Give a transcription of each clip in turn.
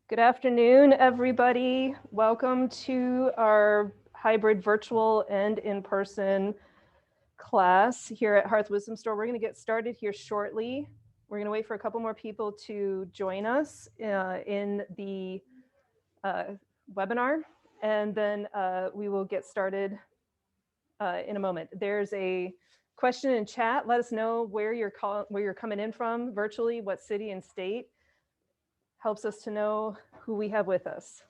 Good afternoon, everybody. Welcome to our hybrid virtual and in-person class here at Hearth Wisdom Store. We're going to get started here shortly. We're going to wait for a couple more people to join us in the webinar, and then we will get started in a moment. There's a question in chat. Let us know where you're coming in from virtually, what city and state. Helps us to know who we have with us.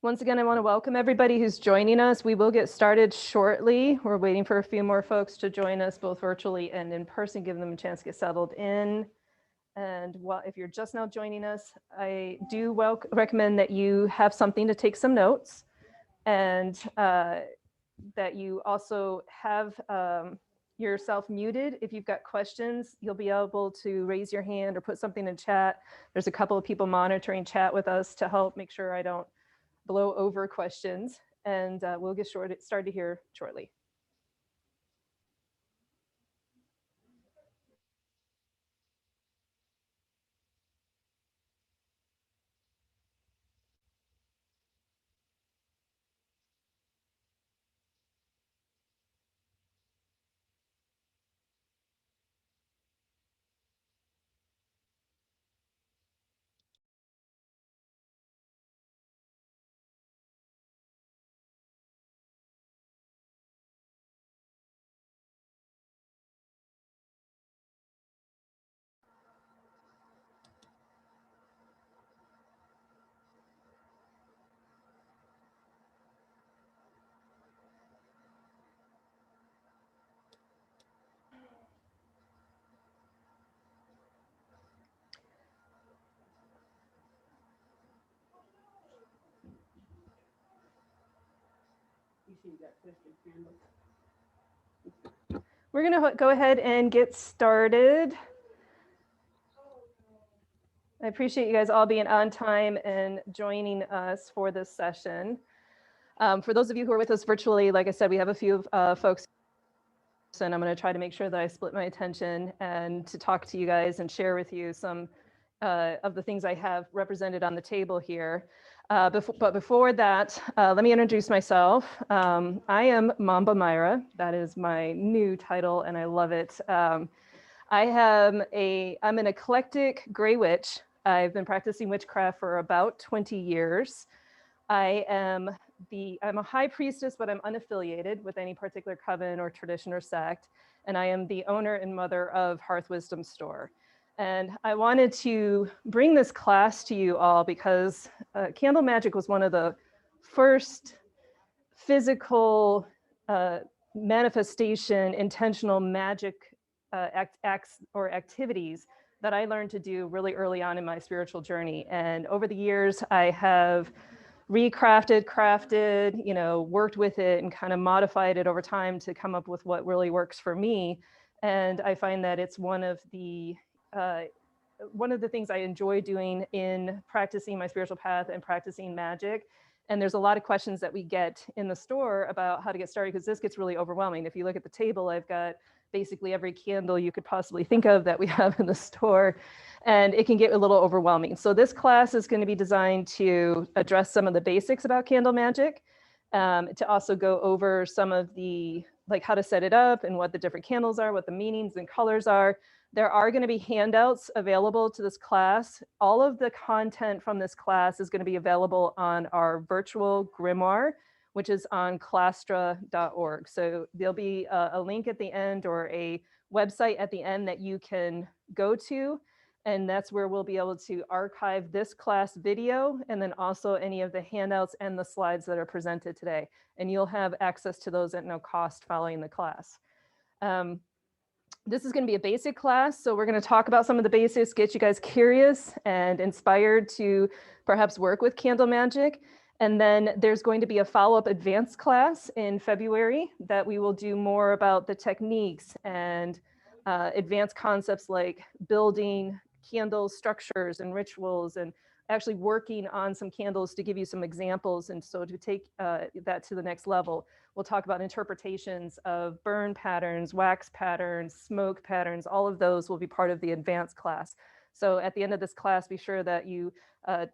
Once again, I want to welcome everybody who's joining us. We will get started shortly. We're waiting for a few more folks to join us, both virtually and in person, give them a chance to get settled in. And if you're just now joining us, I do recommend that you have something to take some notes, and that you also have yourself muted. If you've got questions, you'll be able to raise your hand or put something in chat. There's a couple of people monitoring chat with us to help make sure I don't blow over questions, and we'll get started here shortly. We're going to go ahead and get started. I appreciate you guys all being on time and joining us for this session. For those of you who are with us virtually, like I said, we have a few folks, and I'm going to try to make sure that I split my attention and to talk to you guys and share with you some of the things I have represented on the table here. But before that, let me introduce myself. I am Mamba Myra. That is my new title, and I love it. I'm an eclectic gray witch. I've been practicing witchcraft for about 20 years. I'm a high priestess, but I'm unaffiliated with any particular coven or tradition or sect. And I am the owner and mother of Hearth Wisdom Store. And I wanted to bring this class to you all because candle magic was one of the first physical manifestation, intentional magic acts or activities that I learned to do really early on in my spiritual journey. And over the years, I have crafted, worked with it and kind of modified it over time to come up with what really works for me. And I find that it's one of the things I enjoy doing in practicing my spiritual path and practicing magic. And there's a lot of questions that we get in the store about how to get started, because this gets really overwhelming. If you look at the table, I've got basically every candle you could possibly think of that we have in the store, and it can get a little overwhelming. So this class is going to be designed to address some of the basics about candle magic, to also go over some of the like how to set it up and what the different candles are, what the meanings and colors are. There are going to be handouts available to this class. All of the content from this class is going to be available on our virtual grimoire, which is on clastra.org. So there'll be a link at the end or a website at the end that you can go to. And that's where we'll be able to archive this class video and then also any of the handouts and the slides that are presented today. And you'll have access to those at no cost following the class. This is going to be a basic class, so we're going to talk about some of the basics, get you guys curious and inspired to perhaps work with candle magic. And then there's going to be a follow-up advanced class in February that we will do more about the techniques and advanced concepts like building candle structures and rituals and actually working on some candles to give you some examples. And so to take that to the next level, we'll talk about interpretations of burn patterns, wax patterns, smoke patterns. All of those will be part of the advanced class. So at the end of this class, be sure that you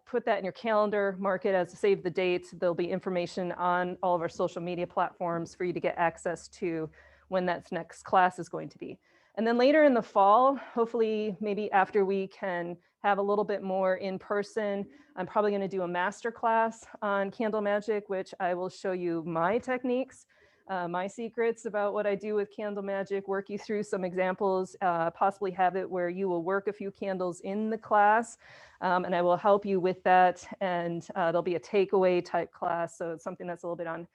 put that in your calendar, mark it as save the date. There'll be information on all of our social media platforms for you to get access to when that next class is going to be. And then later in the fall, hopefully maybe after we can have a little bit more in person, I'm probably going to do a master class on candle magic, which I will show you my techniques, my secrets about what I do with candle magic, work you through some examples, possibly have it where you will work a few candles in the class, and I will help you with that. And there'll be a takeaway type class. So it's something that's a little bit on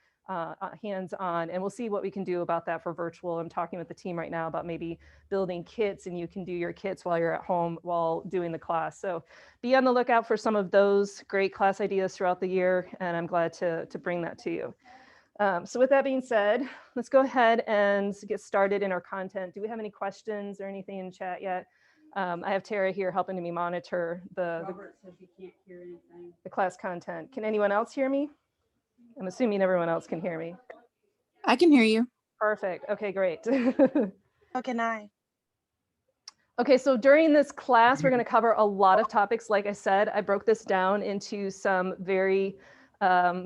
hands-on, and we'll see what we can do about that for virtual. I'm talking with the team right now about maybe building kits, and you can do your kits while you're at home while doing the class. So be on the lookout for some of those great class ideas throughout the year, and I'm glad to bring that to you. So with that being said, let's go ahead and get started in our content. Do we have any questions or anything in chat yet? I have Tara here helping me monitor Robert says he can't hear anything. the class content. Can anyone else hear me? I'm assuming everyone else can hear me. I can hear you. Perfect. Okay, great. How can I? Okay, so during this class, we're going to cover a lot of topics. Like I said, I broke this down into some very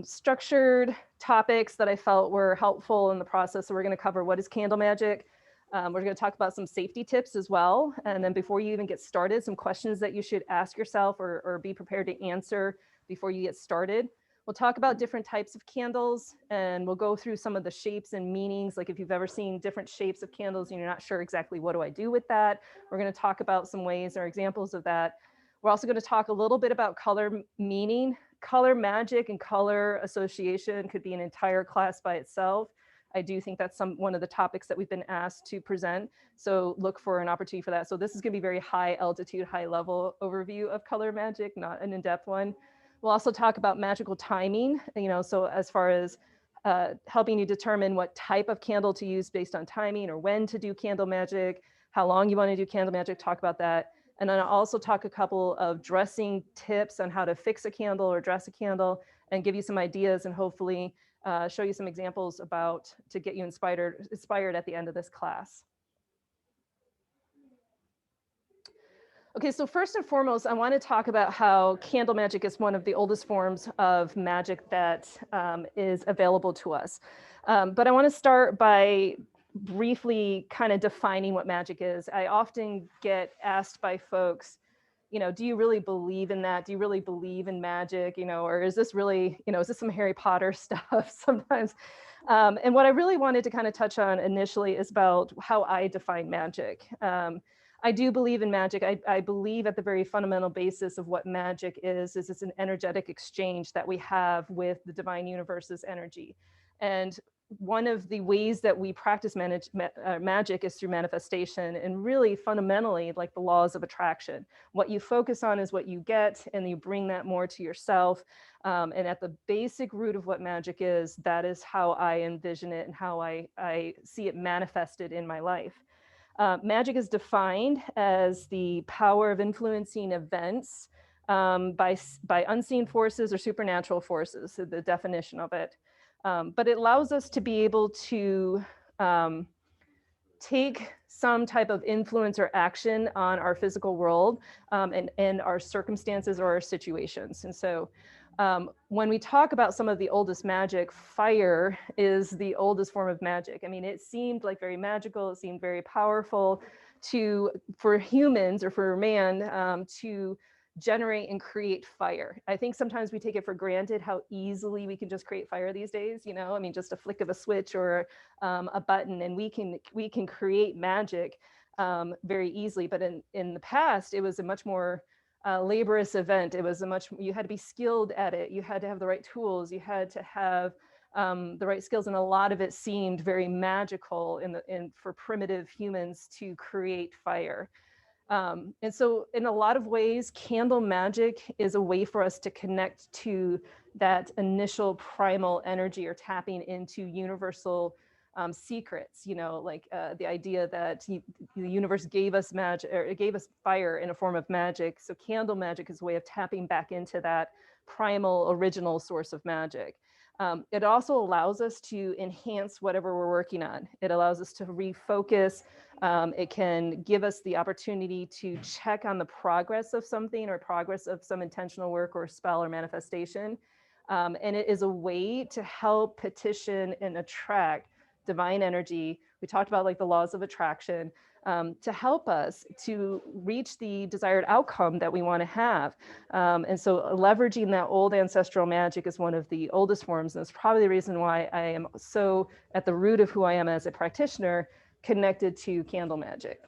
structured topics that I felt were helpful in the process. So we're going to cover what is candle magic. We're going to talk about some safety tips as well. And then before you even get started, some questions that you should ask yourself or be prepared to answer before you get started. We'll talk about different types of candles, and we'll go through some of the shapes and meanings. Like if you've ever seen different shapes of candles and you're not sure exactly what do I do with that, we're going to talk about some ways or examples of that. We're also going to talk a little bit about color meaning. Color magic and color association could be an entire class by itself. I do think that's one of the topics that we've been asked to present. So look for an opportunity for that. So this is going to be very high altitude, high level overview of color magic, not an in-depth one. We'll also talk about magical timing, so as far as helping you determine what type of candle to use based on timing or when to do candle magic, how long you want to do candle magic, talk about that. And then I'll also talk a couple of dressing tips on how to fix a candle or dress a candle and give you some ideas and hopefully show you some examples to get you inspired at the end of this class. Okay, so first and foremost, I want to talk about how candle magic is one of the oldest forms of magic that is available to us. But I want to start by briefly kind of defining what magic is. I often get asked by folks, do you really believe in that? Do you really believe in magic? Or is this really, is this some Harry Potter stuff sometimes? And what I really wanted to kind of touch on initially is about how I define magic. I do believe in magic. I believe at the very fundamental basis of what magic is it's an energetic exchange that we have with the divine universe's energy. And one of the ways that we practice magic is through manifestation, and really fundamentally like the laws of attraction. What you focus on is what you get, and you bring that more to yourself. And at the basic root of what magic is, that is how I envision it and how I see it manifested in my life. Magic is defined as the power of influencing events by unseen forces or supernatural forces, so the definition of it. But it allows us to be able to take some type of influence or action on our physical world and our circumstances or our situations. And so When we talk about some of the oldest magic, fire is the oldest form of magic. I mean, it seemed like very magical. It seemed very powerful for humans or for man to generate and create fire. I think sometimes we take it for granted how easily we can just create fire these days. You know, I mean, just a flick of a switch or a button, and we can create magic very easily. But in the past, it was a much more laborious event. It was you had to be skilled at it. You had to have the right tools. You had to have the right skills, and a lot of it seemed very magical for primitive humans to create fire. And so in a lot of ways, candle magic is a way for us to connect to that initial primal energy or tapping into universal secrets, you know, like the idea that the universe gave us magic, or it gave us fire in a form of magic. So candle magic is a way of tapping back into that primal original source of magic. It also allows us to enhance whatever we're working on. It allows us to refocus. It can give us the opportunity to check on the progress of something or progress of some intentional work or spell or manifestation. And it is a way to help petition and attract divine energy. We talked about like the laws of attraction to help us to reach the desired outcome that we want to have. And so leveraging that old ancestral magic is one of the oldest forms. And it's probably the reason why I am so at the root of who I am as a practitioner, connected to candle magic.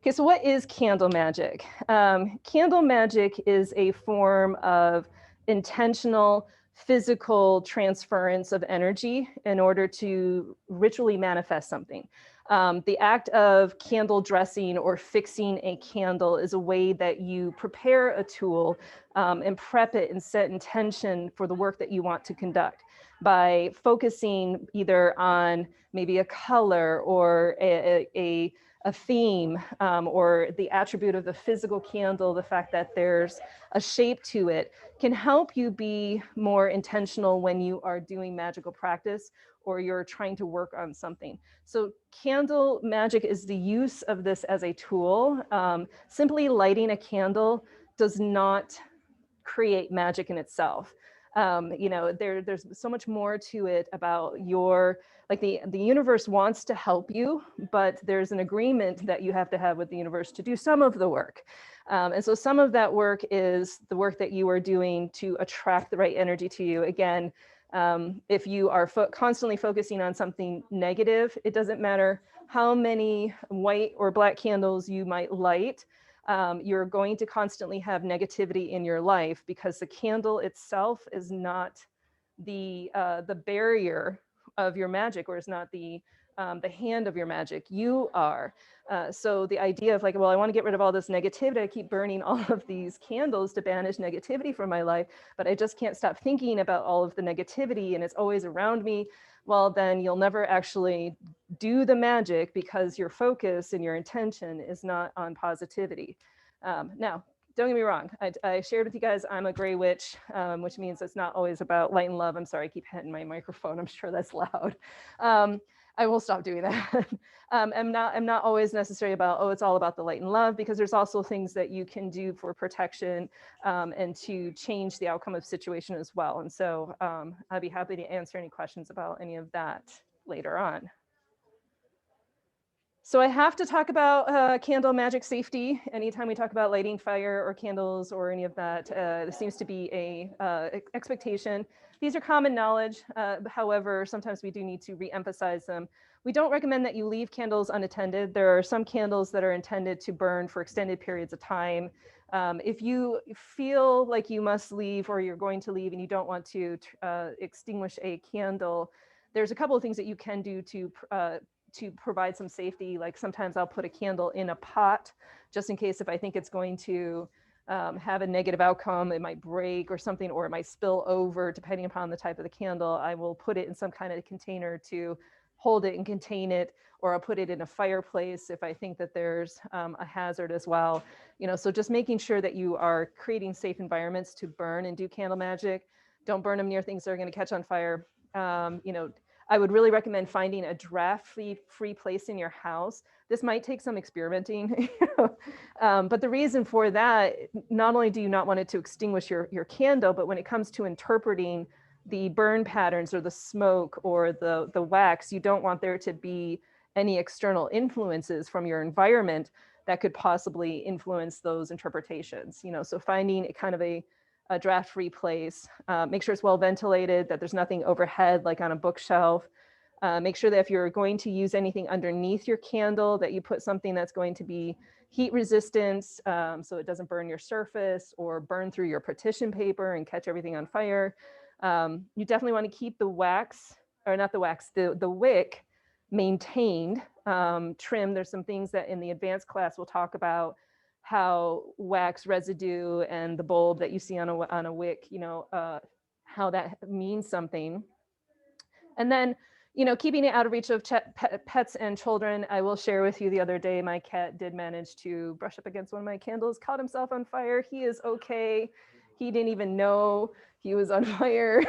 Okay, so what is candle magic? Candle magic is a form of intentional physical transference of energy in order to ritually manifest something. The act of candle dressing or fixing a candle is a way that you prepare a tool and prep it and set intention for the work that you want to conduct by focusing either on maybe a color or a theme or the attribute of the physical candle, the fact that there's a shape to it, can help you be more intentional when you are doing magical practice or you're trying to work on something. So candle magic is the use of this as a tool. Simply lighting a candle does not create magic in itself. You know, there's so much more to it about like the universe wants to help you, but there's an agreement that you have to have with the universe to do some of the work. And so some of that work is the work that you are doing to attract the right energy to you. Again, if you are constantly focusing on something negative, it doesn't matter how many white or black candles you might light. You're going to constantly have negativity in your life because the candle itself is not the barrier of your magic, or is not the hand of your magic. You are. So the idea of like, well, I want to get rid of all this negativity. I keep burning all of these candles to banish negativity from my life, but I just can't stop thinking about all of the negativity and it's always around me. Well, then you'll never actually do the magic because your focus and your intention is not on positivity. Now, don't get me wrong. I shared with you guys, I'm a gray witch, which means it's not always about light and love. I'm sorry, I keep hitting my microphone. I'm sure that's loud. I will stop doing that. I'm not always necessarily about, oh, it's all about the light and love, because there's also things that you can do for protection and to change the outcome of situation as well. And so I'd be happy to answer any questions about any of that later on. So I have to talk about candle magic safety. Anytime we talk about lighting fire or candles or any of that, there seems to be a expectation. These are common knowledge. However, sometimes we do need to re-emphasize them. We don't recommend that you leave candles unattended. There are some candles that are intended to burn for extended periods of time. If you feel like you must leave or you're going to leave and you don't want to extinguish a candle, there's a couple of things that you can do to provide some safety. Like sometimes I'll put a candle in a pot just in case if I think it's going to have a negative outcome, it might break or something, or it might spill over depending upon the type of the candle. I will put it in some kind of container to hold it and contain it, or I'll put it in a fireplace if I think that there's a hazard as well. You know, so just making sure that you are creating safe environments to burn and do candle magic. Don't burn them near things that are going to catch on fire. You know, I would really recommend finding a draft-free place in your house. This might take some experimenting, but the reason for that, not only do you not want it to extinguish your candle, but when it comes to interpreting the burn patterns or the smoke or the wax, you don't want there to be any external influences from your environment that could possibly influence those interpretations. So finding a kind of a draft-free place, make sure it's well ventilated, that there's nothing overhead like on a bookshelf. Make sure that if you're going to use anything underneath your candle, that you put something that's going to be heat resistant, so it doesn't burn your surface or burn through your partition paper and catch everything on fire. You definitely want to keep the wax, or not the wax, the wick maintained, trimmed. There's some things that in the advanced class we'll talk about, how wax residue and the bulb that you see on a wick, how that means something. And then, keeping it out of reach of pets and children. I will share with you the other day, my cat did manage to brush up against one of my candles, caught himself on fire. He is okay. He didn't even know he was on fire.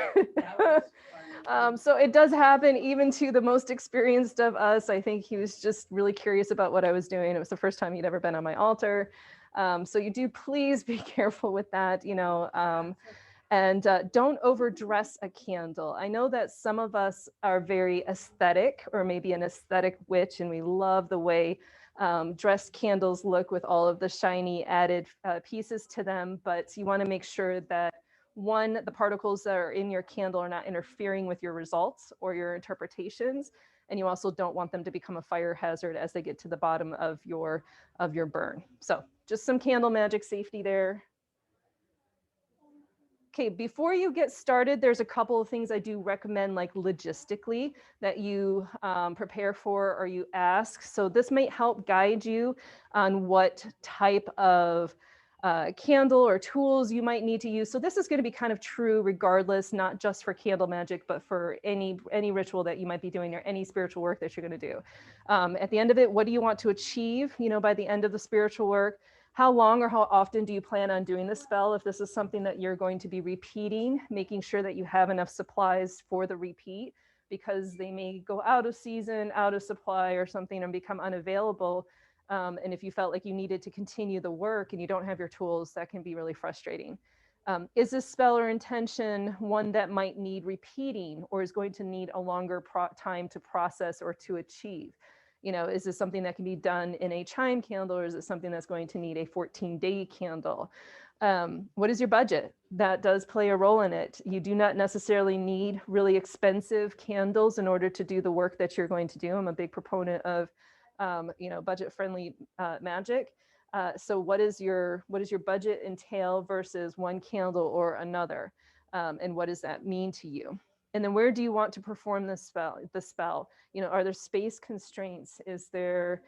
So it does happen even to the most experienced of us. I think he was just really curious about what I was doing. It was the first time he'd ever been on my altar. So you do please be careful with that, and don't overdress a candle. I know that some of us are very aesthetic, or maybe an aesthetic witch, and we love the way dressed candles look with all of the shiny added pieces to them, but you want to make sure that, one, the particles that are in your candle are not interfering with your results or your interpretations, and you also don't want them to become a fire hazard as they get to the bottom of your burn. So just some candle magic safety there. Okay, before you get started, there's a couple of things I do recommend, like logistically, that you prepare for or you ask. So this might help guide you on what type of candle or tools you might need to use. So this is going to be kind of true regardless, not just for candle magic, but for any ritual that you might be doing or any spiritual work that you're going to do. At the end of it, what do you want to achieve, by the end of the spiritual work? How long or how often do you plan on doing the spell? If this is something that you're going to be repeating, making sure that you have enough supplies for the repeat, because they may go out of season, out of supply or something, and become unavailable. And if you felt like you needed to continue the work and you don't have your tools, that can be really frustrating. Is this spell or intention one that might need repeating, or is going to need a longer time to process or to achieve? Is this something that can be done in a chime candle, or is it something that's going to need a 14-day candle? What is your budget? That does play a role in it. You do not necessarily need really expensive candles in order to do the work that you're going to do. I'm a big proponent of, budget-friendly magic. So what does your budget entail versus one candle or another? And what does that mean to you? And then where do you want to perform the spell? Are there space constraints? Is there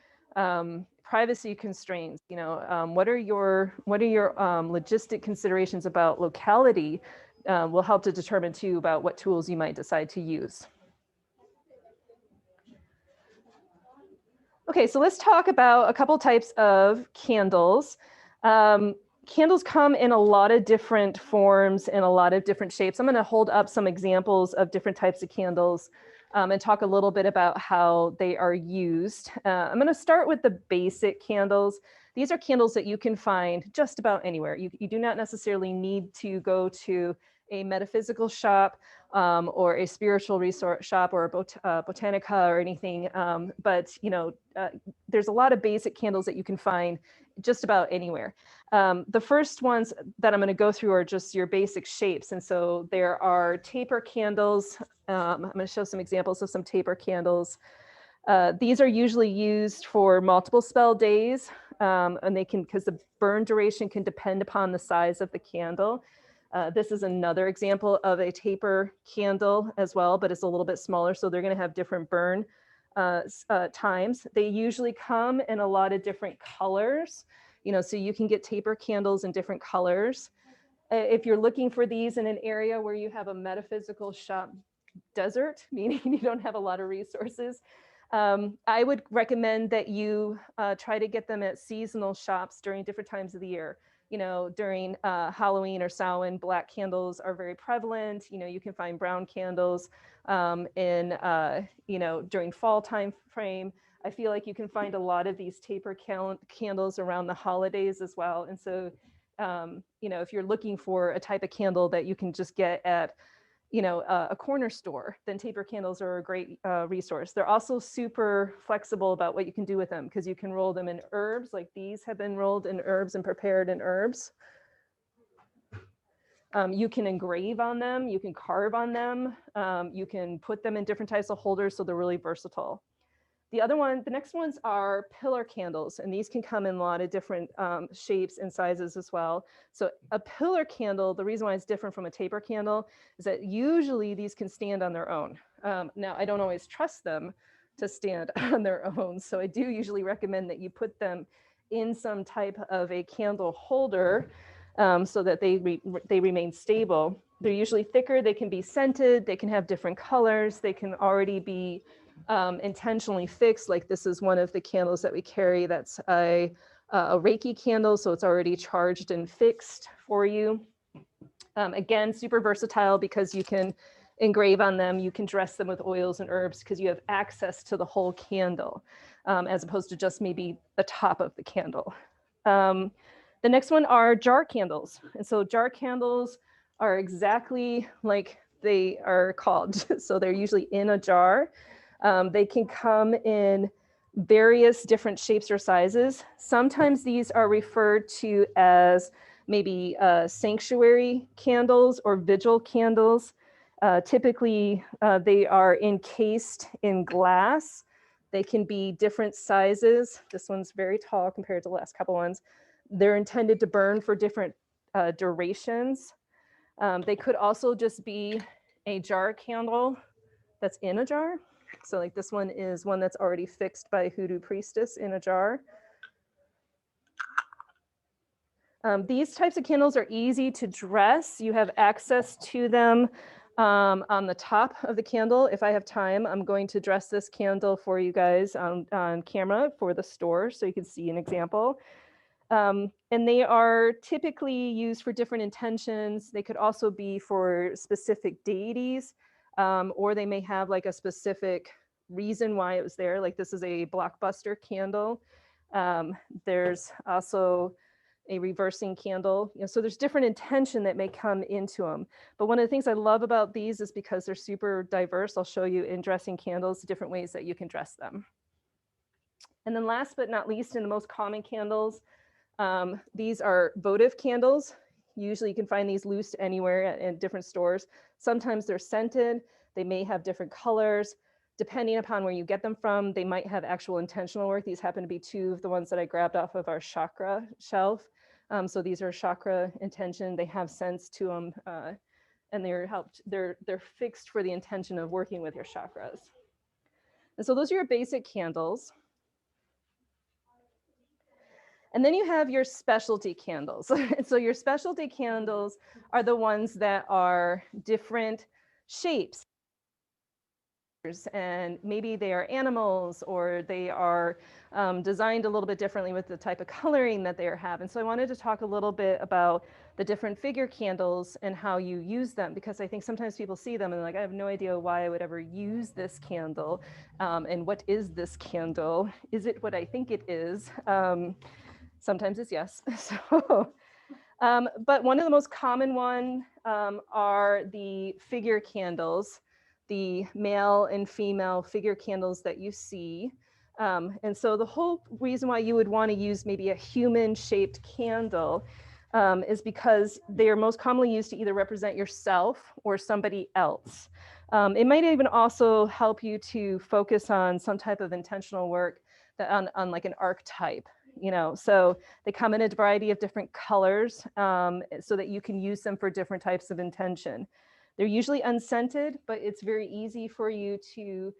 privacy constraints? What are your logistic considerations about locality? Will help to determine too about what tools you might decide to use. Okay, so let's talk about a couple types of candles. Candles come in a lot of different forms and a lot of different shapes. I'm going to hold up some examples of different types of candles and talk a little bit about how they are used. I'm going to start with the basic candles. These are candles that you can find just about anywhere. You do not necessarily need to go to a metaphysical shop or a spiritual resource shop or a botanica or anything. But there's a lot of basic candles that you can find just about anywhere. The first ones that I'm going to go through are just your basic shapes. And so there are taper candles. I'm going to show some examples of some taper candles. These are usually used for multiple spell days, and they can, because the burn duration can depend upon the size of the candle. This is another example of a taper candle as well, but it's a little bit smaller, so they're going to have different burn times. They usually come in a lot of different colors, so you can get taper candles in different colors. If you're looking for these in an area where you have a metaphysical shop desert, meaning you don't have a lot of resources, I would recommend that you try to get them at seasonal shops during different times of the year. you know, during Halloween or Samhain, black candles are very prevalent. You know, you can find brown candles in, you know, during fall time frame. I feel like you can find a lot of these taper candles around the holidays as well. And so, you know, if you're looking for a type of candle that you can just get at, you know, a corner store, then taper candles are a great resource. They're also super flexible about what you can do with them, because you can roll them in herbs, like these have been rolled in herbs and prepared in herbs. You can engrave on them, you can carve on them, you can put them in different types of holders, so they're really versatile. The next ones are pillar candles, and these can come in a lot of different shapes and sizes as well. So a pillar candle, the reason why it's different from a taper candle is that usually these can stand on their own. Now, I don't always trust them to stand on their own, so I do usually recommend that you put them in some type of a candle holder so that they remain stable. They're usually thicker, they can be scented, they can have different colors, they can already be intentionally fixed. Like this is one of the candles that we carry that's a Reiki candle, so it's already charged and fixed for you. Again, super versatile because you can engrave on them, you can dress them with oils and herbs because you have access to the whole candle, as opposed to just maybe the top of the candle. The next one are jar candles. And so jar candles are exactly like they are called. So they're usually in a jar. They can come in various different shapes or sizes. Sometimes these are referred to as maybe sanctuary candles or vigil candles. Typically, they are encased in glass. They can be different sizes. This one's very tall compared to the last couple ones. They're intended to burn for different durations. They could also just be a jar candle that's in a jar. So like this one is one that's already fixed by a hoodoo priestess in a jar. These types of candles are easy to dress. You have access to them on the top of the candle. If I have time, I'm going to dress this candle for you guys on camera for the store so you can see an example. And they are typically used for different intentions. They could also be for specific deities, or they may have like a specific reason why it was there. Like this is a blockbuster candle. There's also a reversing candle. You know, so there's different intention that may come into them. But one of the things I love about these is because they're super diverse. I'll show you in dressing candles, different ways that you can dress them. And then last but not least, in the most common candles, these are votive candles. Usually you can find these loose anywhere at different stores. Sometimes they're scented. They may have different colors. Depending upon where you get them from, they might have actual intentional work. These happen to be two of the ones that I grabbed off of our chakra shelf. So these are chakra intention. They have scents to them, and they're fixed for the intention of working with your chakras. And so those are your basic candles. And then you have your specialty candles. So your specialty candles are the ones that are different shapes. And maybe they are animals, or they are designed a little bit differently with the type of coloring that they have. And so I wanted to talk a little bit about the different figure candles and how you use them, because I think sometimes people see them and like, I have no idea why I would ever use this candle. And what is this candle? Is it what I think it is? Sometimes it's yes. So, but one of the most common one are the figure candles, the male and female figure candles that you see. And so the whole reason why you would want to use maybe a human shaped candle is because they are most commonly used to either represent yourself or somebody else. It might even also help you to focus on some type of intentional work that on like an archetype. You know, so they come in a variety of different colors so that you can use them for different types of intention. They're usually unscented, but it's very easy for you to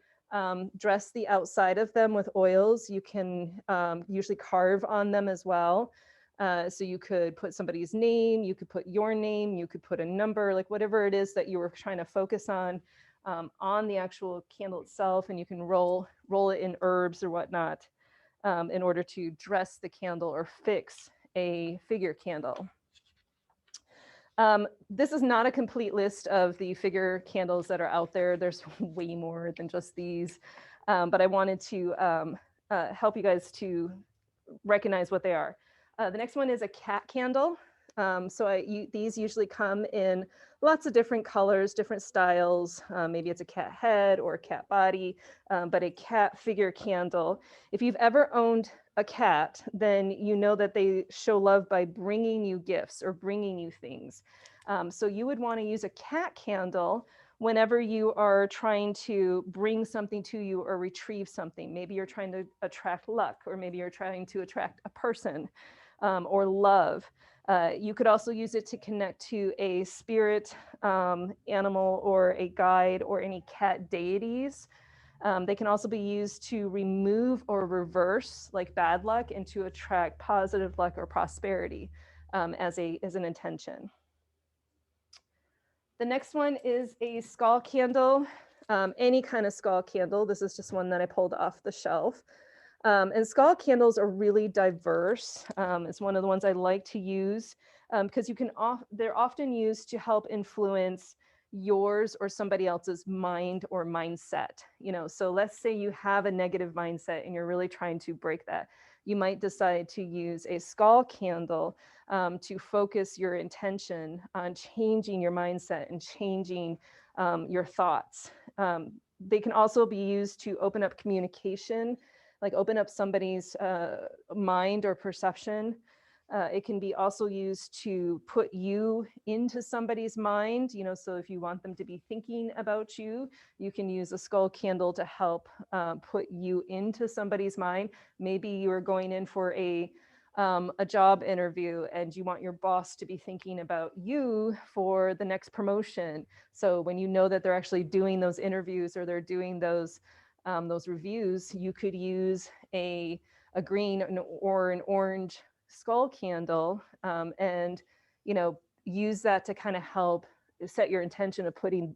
dress the outside of them with oils. You can usually carve on them as well. So you could put somebody's name, you could put your name, you could put a number, like whatever it is that you were trying to focus on the actual candle itself, and you can roll it in herbs or whatnot. In order to dress the candle or fix a figure candle. This is not a complete list of the figure candles that are out there. There's way more than just these, but I wanted to help you guys to recognize what they are. The next one is a cat candle. These usually come in lots of different colors, different styles. Maybe it's a cat head or a cat body, but a cat figure candle. If you've ever owned a cat, then you know that they show love by bringing you gifts or bringing you things. So you would want to use a cat candle whenever you are trying to bring something to you or retrieve something. Maybe you're trying to attract luck, or maybe you're trying to attract a person or love. You could also use it to connect to a spirit, animal, or a guide, or any cat deities. They can also be used to remove or reverse like bad luck and to attract positive luck or prosperity as an intention. The next one is a skull candle, any kind of skull candle. This is just one that I pulled off the shelf. And skull candles are really diverse. It's one of the ones I like to use because they're often used to help influence yours or somebody else's mind or mindset. So let's say you have a negative mindset and you're really trying to break that. You might decide to use a skull candle to focus your intention on changing your mindset and changing your thoughts. They can also be used to open up communication, like open up somebody's mind or perception. It can be also used to put you into somebody's mind, so if you want them to be thinking about you, you can use a skull candle to help put you into somebody's mind. Maybe you are going in for a job interview and you want your boss to be thinking about you for the next promotion. So when you know that they're actually doing those interviews or they're doing those reviews, you could use a green or an orange skull candle and use that to kind of help set your intention of putting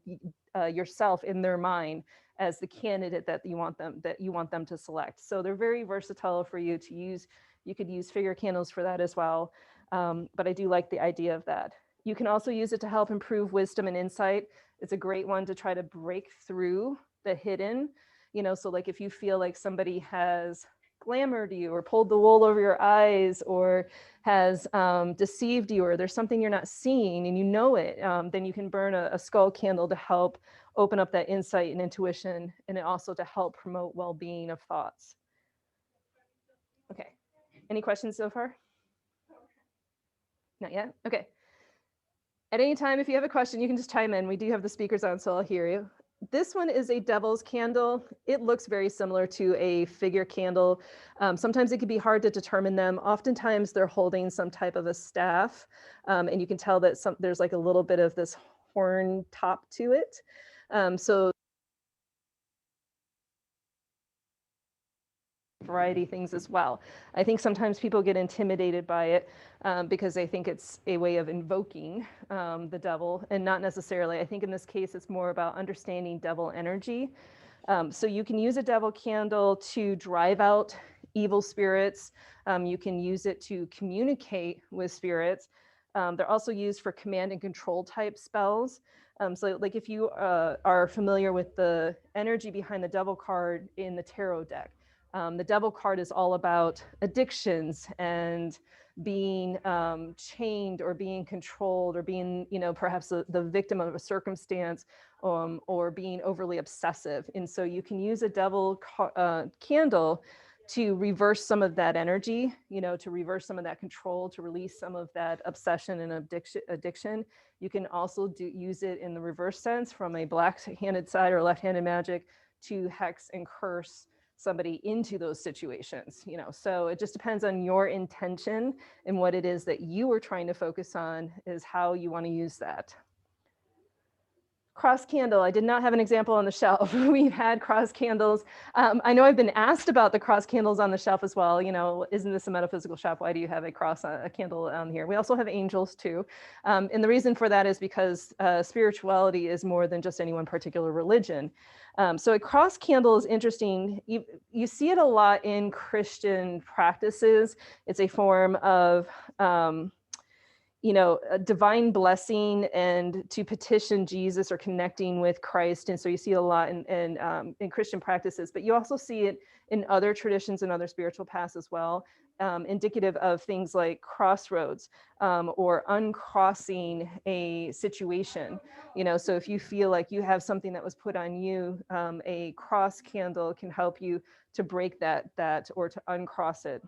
yourself in their mind as the candidate that you want them to select. So they're very versatile for you to use. You could use figure candles for that as well, but I do like the idea of that. You can also use it to help improve wisdom and insight. It's a great one to try to break through the hidden. So like if you feel like somebody has glamored you or pulled the wool over your eyes or has deceived you, or there's something you're not seeing and you know it, then you can burn a skull candle to help open up that insight and intuition, and also to help promote well-being of thoughts. Okay, any questions so far? Not yet? Okay. At any time, if you have a question, you can just chime in. We do have the speakers on, so I'll hear you. This one is a devil's candle. It looks very similar to a figure candle. Sometimes it can be hard to determine them. Oftentimes they're holding some type of a staff, and you can tell that there's like a little bit of this horn top to it. So variety of things as well. I think sometimes people get intimidated by it because they think it's a way of invoking the devil, and not necessarily. I think in this case, it's more about understanding devil energy. So you can use a devil candle to drive out evil spirits. You can use it to communicate with spirits. They're also used for command and control type spells. So like if you are familiar with the energy behind the devil card in the tarot deck, the devil card is all about addictions and being chained or being controlled or being, perhaps the victim of a circumstance, or being overly obsessive. And so you can use a devil candle to reverse some of that energy, to reverse some of that control, to release some of that obsession and addiction. You can also use it in the reverse sense, from a black-handed side or left-handed magic, to hex and curse somebody into those situations. So it just depends on your intention and what it is that you are trying to focus on, is how you want to use that. Cross candle, I did not have an example on the shelf. We've had cross candles. I know I've been asked about the cross candles on the shelf as well. You know, isn't this a metaphysical shop? Why do you have a cross, a candle on here? We also have angels too. And the reason for that is because spirituality is more than just any one particular religion. So a cross candle is interesting. You see it a lot in Christian practices. It's a form of, you know, a divine blessing and to petition Jesus or connecting with Christ. And so you see a lot in Christian practices, but you also see it in other traditions and other spiritual paths as well, indicative of things like crossroads or uncrossing a situation. You know, so if you feel like you have something that was put on you, a cross candle can help you to break that or to uncross it.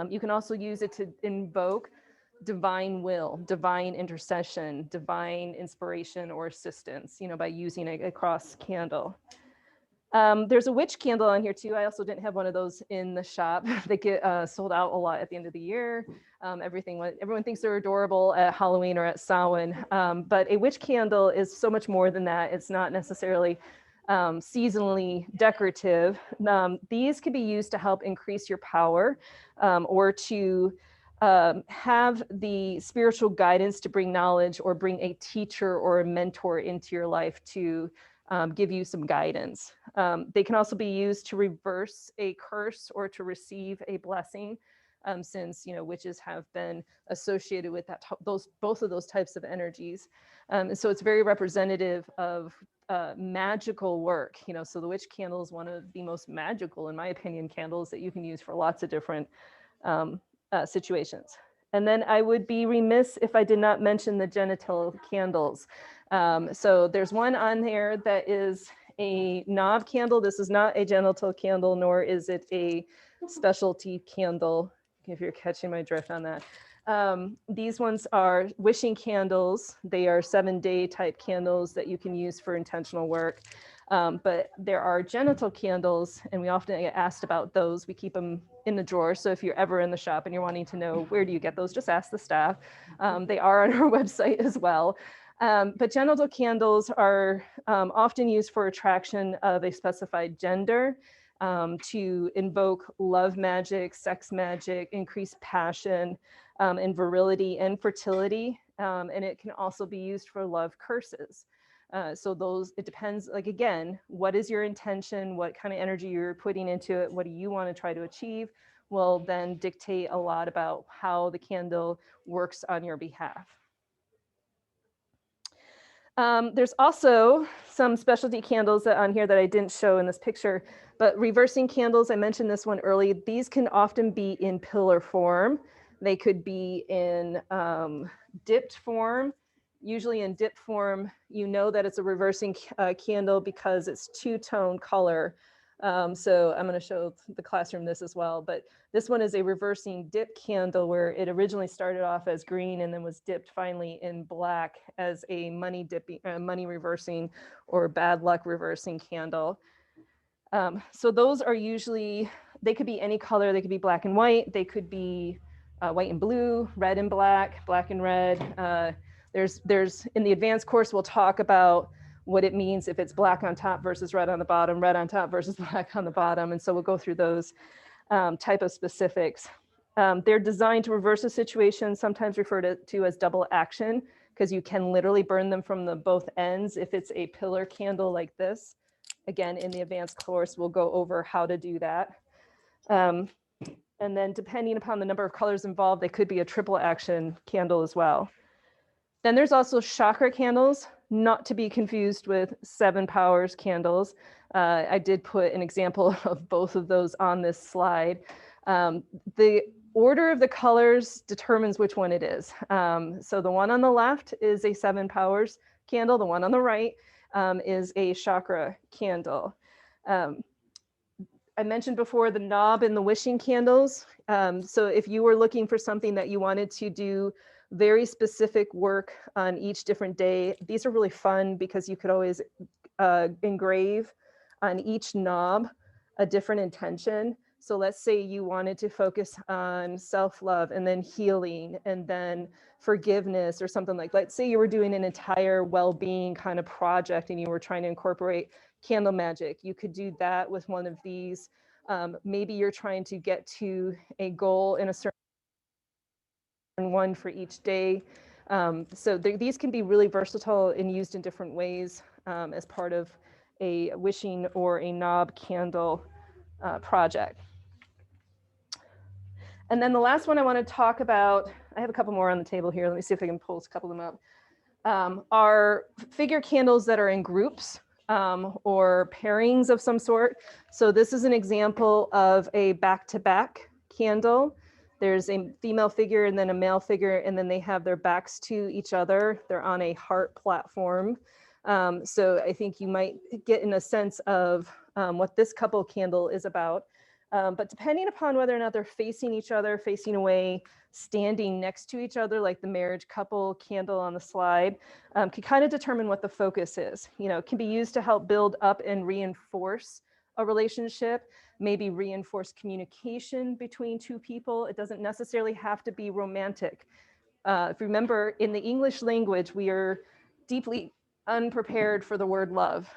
You can also use it to invoke divine will, divine intercession, divine inspiration or assistance, you know, by using a cross candle. There's a witch candle on here too. I also didn't have one of those in the shop. They get sold out a lot at the end of the year. Everyone thinks they're adorable at Halloween or at Samhain, but a witch candle is so much more than that. It's not necessarily seasonally decorative. These can be used to help increase your power or to have the spiritual guidance to bring knowledge or bring a teacher or a mentor into your life to give you some guidance. They can also be used to reverse a curse or to receive a blessing, since, you know, witches have been associated with both of those types of energies. And so it's very representative of magical work, you know, so the witch candle is one of the most magical, in my opinion, candles that you can use for lots of different situations. And then I would be remiss if I did not mention the genital candles. So there's one on there that is a knob candle. This is not a genital candle, nor is it a specialty candle, if you're catching my drift on that. These ones are wishing candles. They are 7-day type candles that you can use for intentional work. But there are genital candles, and we often get asked about those. We keep them in the drawer. So if you're ever in the shop and you're wanting to know where do you get those, just ask the staff. They are on our website as well. But genital candles are often used for attraction of a specified gender, to invoke love magic, sex magic, increase passion, and virility and fertility. And it can also be used for love curses. So it depends, like, again, what is your intention? What kind of energy you're putting into it? What do you want to try to achieve? Will then dictate a lot about how the candle works on your behalf. There's also some specialty candles on here that I didn't show in this picture, but reversing candles, I mentioned this one early. These can often be in pillar form. They could be in dipped form. Usually in dip form, you know that it's a reversing candle because it's two-tone color. So I'm going to show the classroom this as well, but this one is a reversing dip candle where it originally started off as green and then was dipped finally in black as a money reversing or bad luck reversing candle. So those are usually, they could be any color. They could be black and white. They could be white and blue, red and black and red. There's in the advanced course, we'll talk about what it means if it's black on top versus red on the bottom, red on top versus black on the bottom. And so we'll go through those type of specifics. They're designed to reverse a situation, sometimes referred to as double action, because you can literally burn them from both ends if it's a pillar candle like this. Again, in the advanced course, we'll go over how to do that. And then depending upon the number of colors involved, they could be a triple action candle as well. Then there's also chakra candles, not to be confused with 7 powers candles. I did put an example of both of those on this slide. The order of the colors determines which one it is. So the one on the left is a 7 powers candle. The one on the right is a chakra candle. I mentioned before the knob and the wishing candles. So if you were looking for something that you wanted to do very specific work on each different day, these are really fun because you could always engrave on each knob a different intention. So let's say you wanted to focus on self-love and then healing and then forgiveness or something like, let's say you were doing an entire well-being kind of project and you were trying to incorporate candle magic. You could do that with one of these. Maybe you're trying to get to a goal in a certain one for each day. So these can be really versatile and used in different ways as part of a wishing or a knob candle project. And then the last one I want to talk about, I have a couple more on the table here. Let me see if I can pull a couple of them up. Are figure candles that are in groups or pairings of some sort. So this is an example of a back-to-back candle. There's a female figure and then a male figure, and then they have their backs to each other. They're on a heart platform. So I think you might get in a sense of what this couple candle is about. But depending upon whether or not they're facing each other, facing away, standing next to each other, like the marriage couple candle on the slide, can kind of determine what the focus is. You know, it can be used to help build up and reinforce a relationship, maybe reinforce communication between two people. It doesn't necessarily have to be romantic. If you remember, in the English language, we are deeply unprepared for the word love.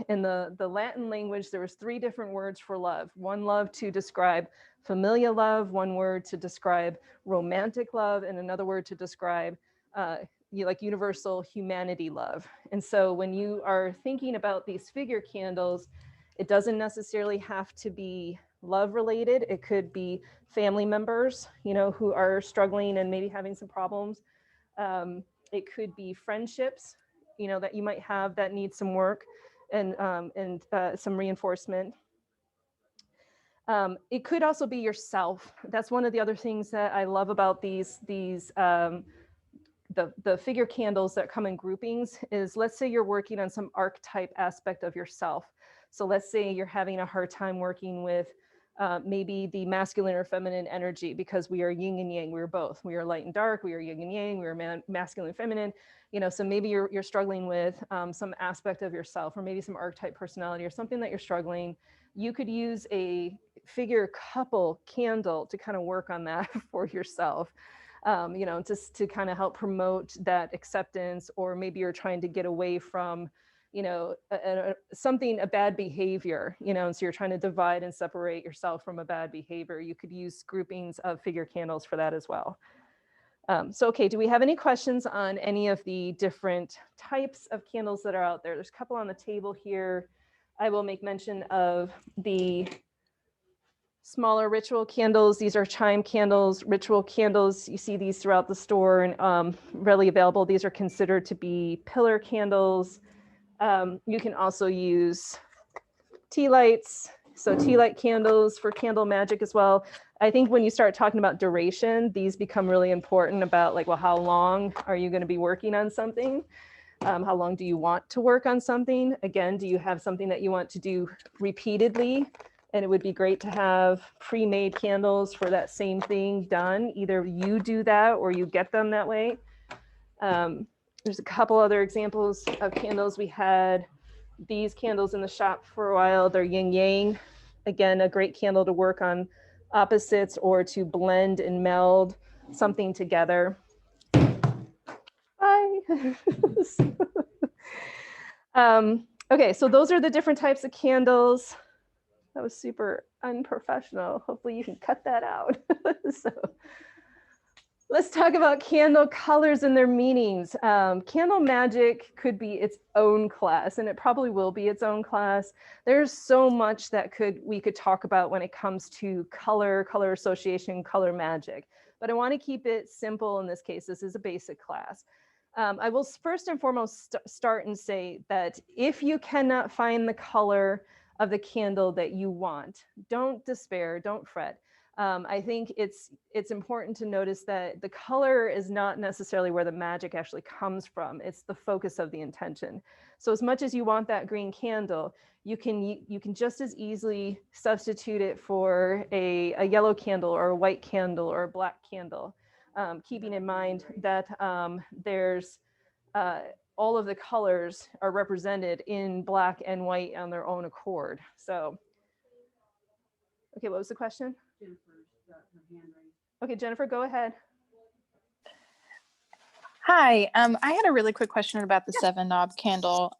In the Latin language, there was 3 different words for love. One love to describe familial love, one word to describe romantic love, and another word to describe like universal humanity love. And so when you are thinking about these figure candles, it doesn't necessarily have to be love related. It could be family members, you know, who are struggling and maybe having some problems. It could be friendships, you know, that you might have that need some work and some reinforcement. It could also be yourself. That's one of the other things that I love about the figure candles that come in groupings is, let's say you're working on some archetype aspect of yourself. So let's say you're having a hard time working with maybe the masculine or feminine energy, because we are yin and yang. We're both. We are light and dark. We are yin and yang. We are masculine and feminine. You know, so maybe you're struggling with some aspect of yourself, or maybe some archetype personality, or something that you're struggling. You could use a figure couple candle to kind of work on that for yourself. You know, just to kind of help promote that acceptance, or maybe you're trying to get away from, you know, a bad behavior, you know, and so you're trying to divide and separate yourself from a bad behavior. You could use groupings of figure candles for that as well. So, okay, do we have any questions on any of the different types of candles that are out there? There's a couple on the table here. I will make mention of the smaller ritual candles. These are chime candles, ritual candles. You see these throughout the store and readily available. These are considered to be pillar candles. You can also use tea lights. So tea light candles for candle magic as well. I think when you start talking about duration, these become really important about, like, well, how long are you going to be working on something? How long do you want to work on something? Again, do you have something that you want to do repeatedly? And it would be great to have pre-made candles for that same thing done. Either you do that or you get them that way. There's a couple other examples of candles. We had these candles in the shop for a while. They're yin yang. Again, a great candle to work on opposites or to blend and meld something together. Bye. Okay, so those are the different types of candles. That was super unprofessional. Hopefully you can cut that out. So let's talk about candle colors and their meanings. Candle magic could be its own class, and it probably will be its own class. There's so much that we could talk about when it comes to color association, color magic. But I want to keep it simple in this case. This is a basic class. I will first and foremost start and say that if you cannot find the color of the candle that you want, don't despair, don't fret. I think it's important to notice that the color is not necessarily where the magic actually comes from. It's the focus of the intention. So as much as you want that green candle, you can just as easily substitute it for a yellow candle or a white candle or a black candle, keeping in mind that there's all of the colors are represented in black and white on their own accord. So Okay, what was the question? Jennifer's got her hand raised. Okay, Jennifer, go ahead. Hi, I had a really quick question about the Yeah. 7-knob candle.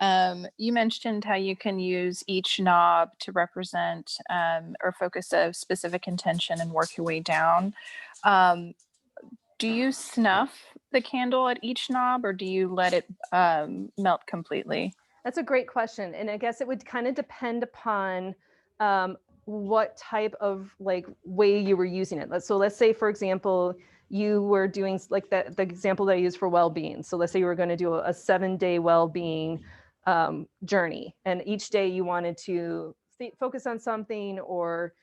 You mentioned how you can use each knob to represent or focus a specific intention and work your way down. Do you snuff the candle at each knob, or do you let it melt completely? That's a great question. And I guess it would kind of depend upon what type of like way you were using it. So let's say, for example, you were doing like the example that I used for well-being. So let's say you were going to do a 7-day well-being journey, and each day you wanted to focus on something or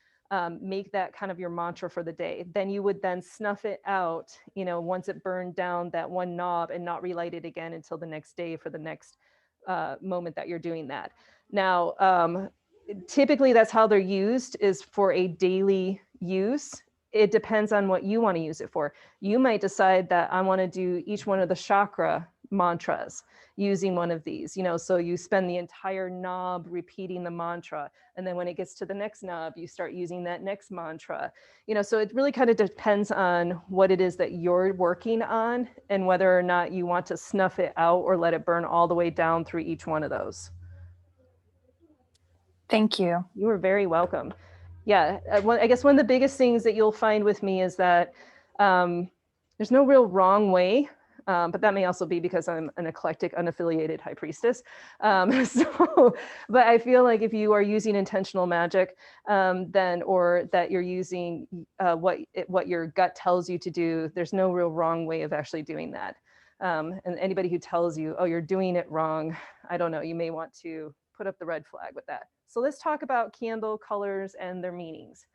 make that kind of your mantra for the day. Then you would then snuff it out, you know, once it burned down that one knob, and not relight it again until the next day for the next moment that you're doing that. Now, typically that's how they're used, is for a daily use. It depends on what you want to use it for. You might decide that I want to do each one of the chakra mantras using one of these, you know, so you spend the entire knob repeating the mantra. And then when it gets to the next knob, you start using that next mantra, you know, so it really kind of depends on what it is that you're working on and whether or not you want to snuff it out or let it burn all the way down through each one of those. Thank you. You are very welcome. Yeah, I guess one of the biggest things that you'll find with me is that there's no real wrong way, but that may also be because I'm an eclectic, unaffiliated high priestess. But I feel like if you are using intentional magic, then, or that you're using what your gut tells you to do, there's no real wrong way of actually doing that. And anybody who tells you, oh, you're doing it wrong, I don't know, you may want to put up the red flag with that. So let's talk about candle colors and their meanings.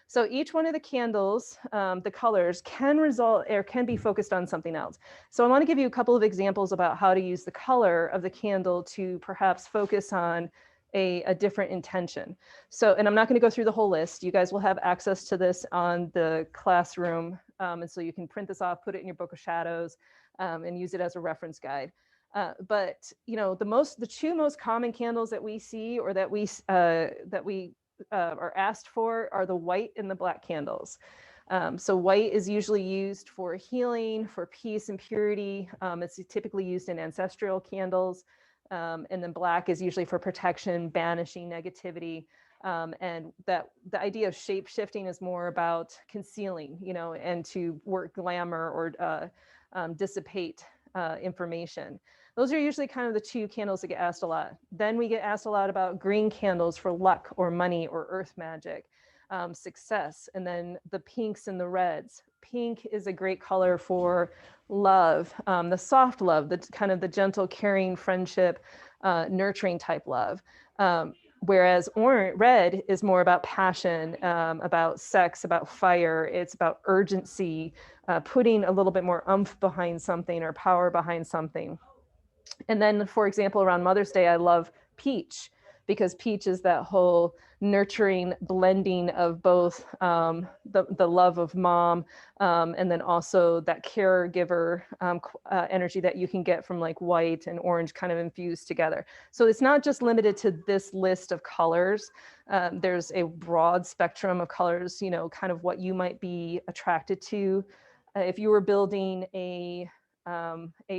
So each one of the candles, the colors can result or can be focused on something else. So I want to give you a couple of examples about how to use the color of the candle to perhaps focus on a different intention. So, and I'm not going to go through the whole list. You guys will have access to this on the classroom. And so you can print this off, put it in your book of shadows, and use it as a reference guide. But you know, the two most common candles that we see or that we are asked for are the white and the black candles. So white is usually used for healing, for peace and purity. It's typically used in ancestral candles. And then black is usually for protection, banishing negativity. And that the idea of shape shifting is more about concealing, you know, and to work glamour or dissipate information. Those are usually kind of the two candles that get asked a lot. Then we get asked a lot about green candles for luck or money or earth magic, success, and then the pinks and the reds. Pink is a great color for love, the soft love, the kind of the gentle, caring, friendship, nurturing type love. Whereas red is more about passion, about sex, about fire. It's about urgency, putting a little bit more oomph behind something or power behind something. And then, for example, around Mother's Day, I love peach, because peach is that whole nurturing blending of both the love of mom and then also that caregiver energy that you can get from like white and orange kind of infused together. So it's not just limited to this list of colors. There's a broad spectrum of colors, you know, kind of what you might be attracted to. If you were building a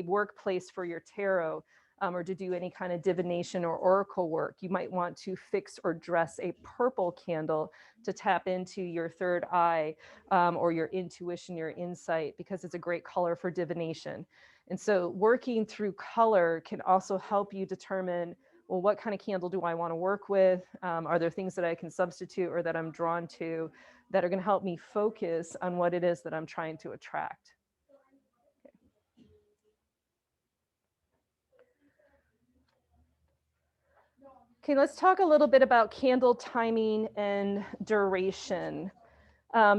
workplace for your tarot, or to do any kind of divination or oracle work, you might want to fix or dress a purple candle to tap into your third eye or your intuition, your insight, because it's a great color for divination. And so working through color can also help you determine, well, what kind of candle do I want to work with? Are there things that I can substitute or that I'm drawn to that are going to help me focus on what it is that I'm trying to attract? Okay, let's talk a little bit about candle timing and duration.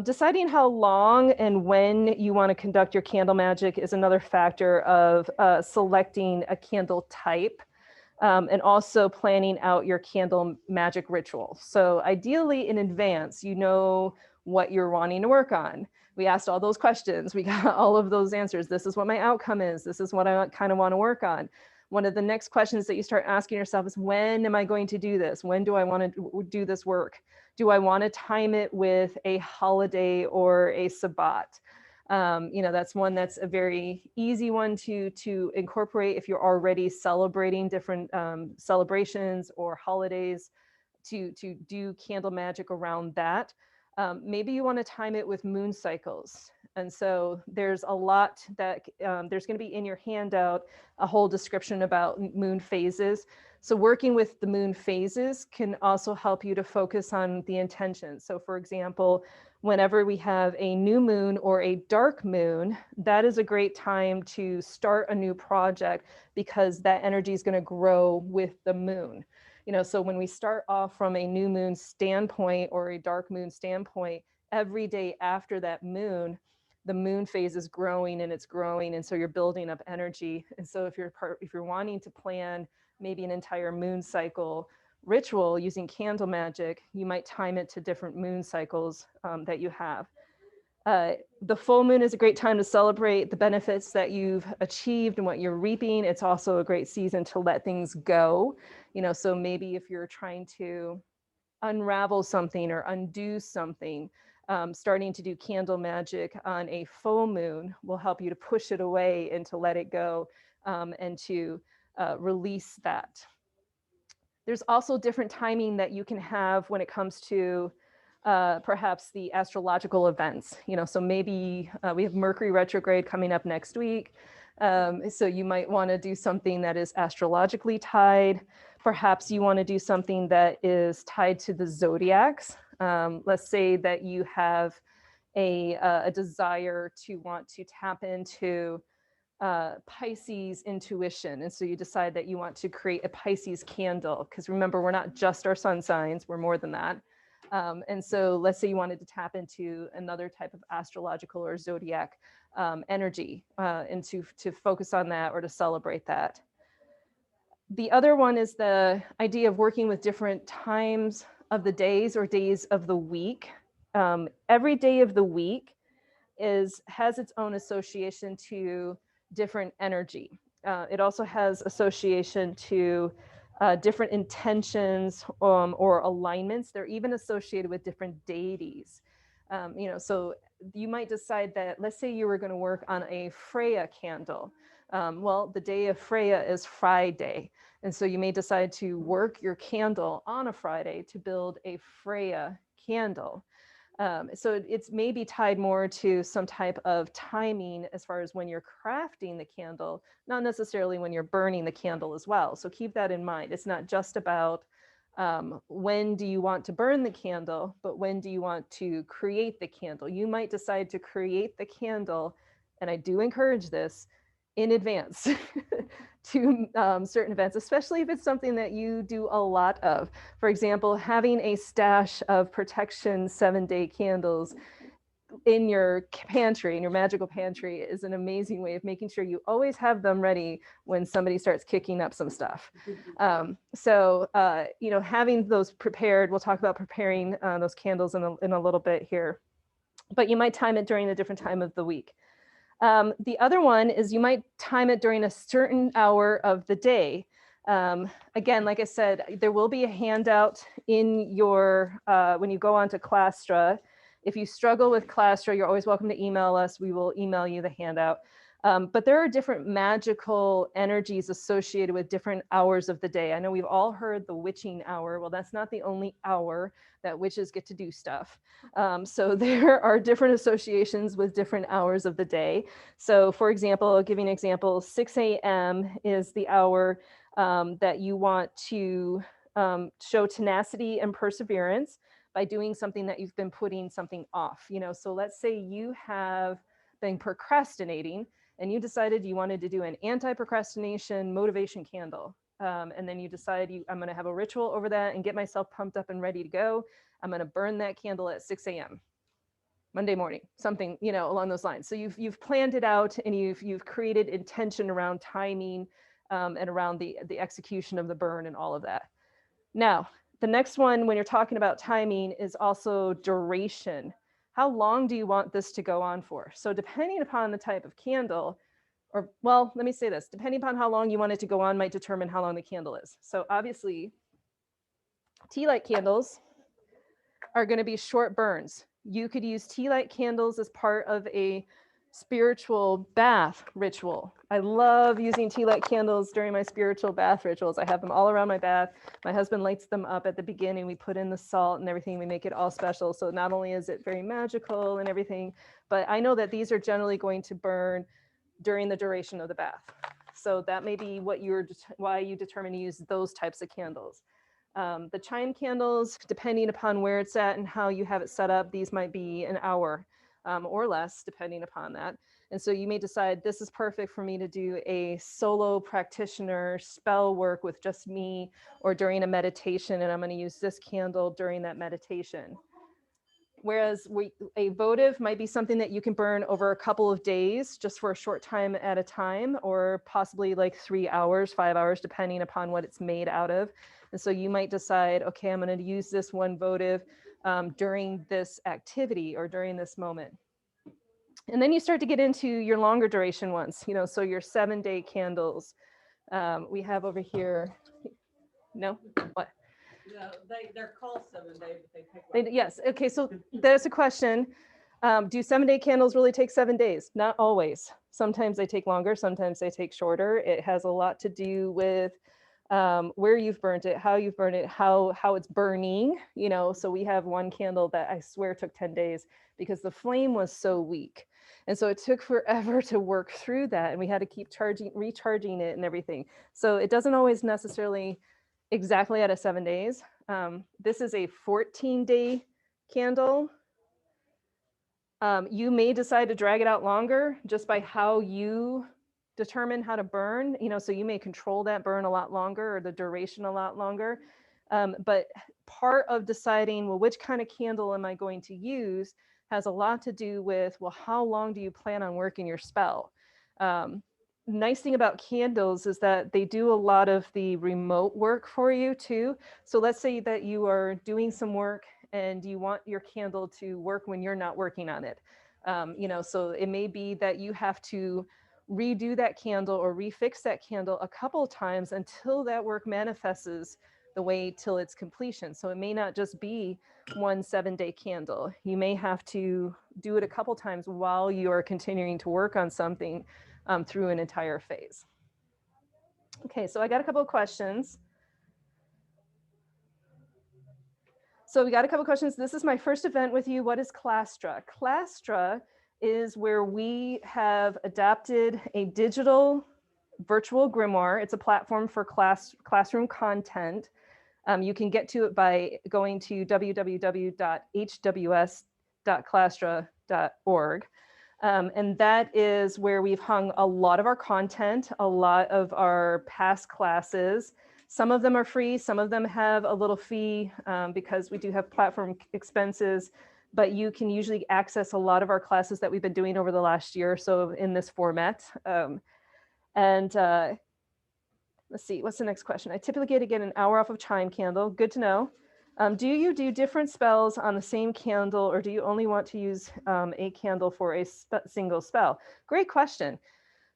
Deciding how long and when you want to conduct your candle magic is another factor of selecting a candle type and also planning out your candle magic ritual. So ideally in advance, you know what you're wanting to work on. We asked all those questions. We got all of those answers. This is what my outcome is. This is what I kind of want to work on. one of the next questions that you start asking yourself is, when am I going to do this? When do I want to do this work? Do I want to time it with a holiday or a Sabbat? That's one that's a very easy one to incorporate if you're already celebrating different celebrations or holidays, to do candle magic around that. Maybe you want to time it with moon cycles. And so there's a lot that there's going to be in your handout, a whole description about moon phases. So working with the moon phases can also help you to focus on the intention. So for example, whenever we have a new moon or a dark moon, that is a great time to start a new project, because that energy is going to grow with the moon. So when we start off from a new moon standpoint or a dark moon standpoint, every day after that moon, the moon phase is growing and it's growing. And so you're building up energy. And so if you're wanting to plan maybe an entire moon cycle ritual using candle magic, you might time it to different moon cycles that you have. The full moon is a great time to celebrate the benefits that you've achieved and what you're reaping. It's also a great season to let things go. So maybe if you're trying to unravel something or undo something, starting to do candle magic on a full moon will help you to push it away and to let it go, and to release that. There's also different timing that you can have when it comes to perhaps the astrological events. So maybe we have Mercury retrograde coming up next week. So you might want to do something that is astrologically tied. Perhaps you want to do something that is tied to the zodiacs. Let's say that you have a desire to want to tap into Pisces intuition. And so you decide that you want to create a Pisces candle, because remember, we're not just our sun signs, we're more than that. And so let's say you wanted to tap into another type of astrological or zodiac energy, and to focus on that or to celebrate that. The other one is the idea of working with different times of the days or days of the week. Every day of the week has its own association to different energy. It also has association to different intentions or alignments. They're even associated with different deities. So you might decide that, let's say you were going to work on a Freya candle. Well, the day of Freya is Friday. And so you may decide to work your candle on a Friday to build a Freya candle. So it's maybe tied more to some type of timing as far as when you're crafting the candle, not necessarily when you're burning the candle as well. So keep that in mind. It's not just about when do you want to burn the candle, but when do you want to create the candle? You might decide to create the candle, and I do encourage this, in advance to certain events, especially if it's something that you do a lot of. For example, having a stash of protection 7-day candles in your pantry, in your magical pantry, is an amazing way of making sure you always have them ready when somebody starts kicking up some stuff. Having those prepared, we'll talk about preparing those candles in a little bit here, but you might time it during a different time of the week. The other one is you might time it during a certain hour of the day. Again, like I said, there will be a handout in your, when you go on to Clastra. If you struggle with Clastra, you're always welcome to email us. We will email you the handout. But there are different magical energies associated with different hours of the day. I know we've all heard the witching hour. Well, that's not the only hour that witches get to do stuff. So there are different associations with different hours of the day. So for example, I'll give you an example. 6 a.m. is the hour that you want to show tenacity and perseverance by doing something that you've been putting something off. So let's say you have been procrastinating and you decided you wanted to do an anti-procrastination motivation candle. And then you decide I'm going to have a ritual over that and get myself pumped up and ready to go. I'm going to burn that candle at 6 a.m. Monday morning, something, along those lines. So you've planned it out and you've created intention around timing and around the execution of the burn and all of that. Now, the next one, when you're talking about timing, is also duration. How long do you want this to go on for? So depending upon the type of candle, or well, let me say this, depending upon how long you want it to go on might determine how long the candle is. So obviously, tea light candles are going to be short burns. You could use tea light candles as part of a spiritual bath ritual. I love using tea light candles during my spiritual bath rituals. I have them all around my bath. My husband lights them up at the beginning. We put in the salt and everything. We make it all special. So not only is it very magical and everything, but I know that these are generally going to burn during the duration of the bath. So that may be why you determine to use those types of candles. The chime candles, depending upon where it's at and how you have it set up, these might be an hour or less, depending upon that. And so you may decide this is perfect for me to do a solo practitioner spell work with just me or during a meditation, and I'm going to use this candle during that meditation. Whereas a votive might be something that you can burn over a couple of days, just for a short time at a time, or possibly like 3 hours, 5 hours, depending upon what it's made out of. And so you might decide, okay, I'm going to use this one votive during this activity or during this moment. And then you start to get into your longer duration ones, so your 7-day candles. We have over here, no, what? No, they're called 7-day, but they take. Yes. Okay. So there's a question. Do 7-day candles really take 7 days? Not always. Sometimes they take longer. Sometimes they take shorter. It has a lot to do with where you've burnt it, how you've burned it, how it's burning. So we have one candle that I swear took 10 days because the flame was so weak. And so it took forever to work through that. And we had to keep recharging it and everything. So it doesn't always necessarily exactly out of 7 days. This is a 14-day candle. You may decide to drag it out longer just by how you determine how to burn, so you may control that burn a lot longer or the duration a lot longer. But part of deciding, well, which kind of candle am I going to use has a lot to do with, well, how long do you plan on working your spell? Nice thing about candles is that they do a lot of the remote work for you too. So let's say that you are doing some work and you want your candle to work when you're not working on it. So it may be that you have to redo that candle or refix that candle a couple of times until that work manifests the way till its completion. So it may not just be one 7-day candle. You may have to do it a couple times while you are continuing to work on something through an entire phase. Okay, so I got a couple of questions. So we got a couple of questions. This is my first event with you. What is Clastra? Clastra is where we have adapted a digital virtual grimoire. It's a platform for classroom content. You can get to it by going to www.hws.clastra.org. And that is where we've hung a lot of our content, a lot of our past classes. Some of them are free, some of them have a little fee because we do have platform expenses, but you can usually access a lot of our classes that we've been doing over the last year or so in this format. Let's see, what's the next question? I typically get an hour off of chime candle. Good to know. Do you do different spells on the same candle, or do you only want to use a candle for a single spell? Great question.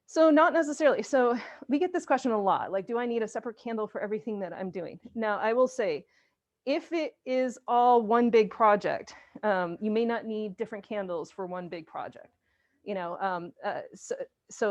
So not necessarily. So we get this question a lot, like, do I need a separate candle for everything that I'm doing? Now, I will say, if it is all one big project, you may not need different candles for one big project. So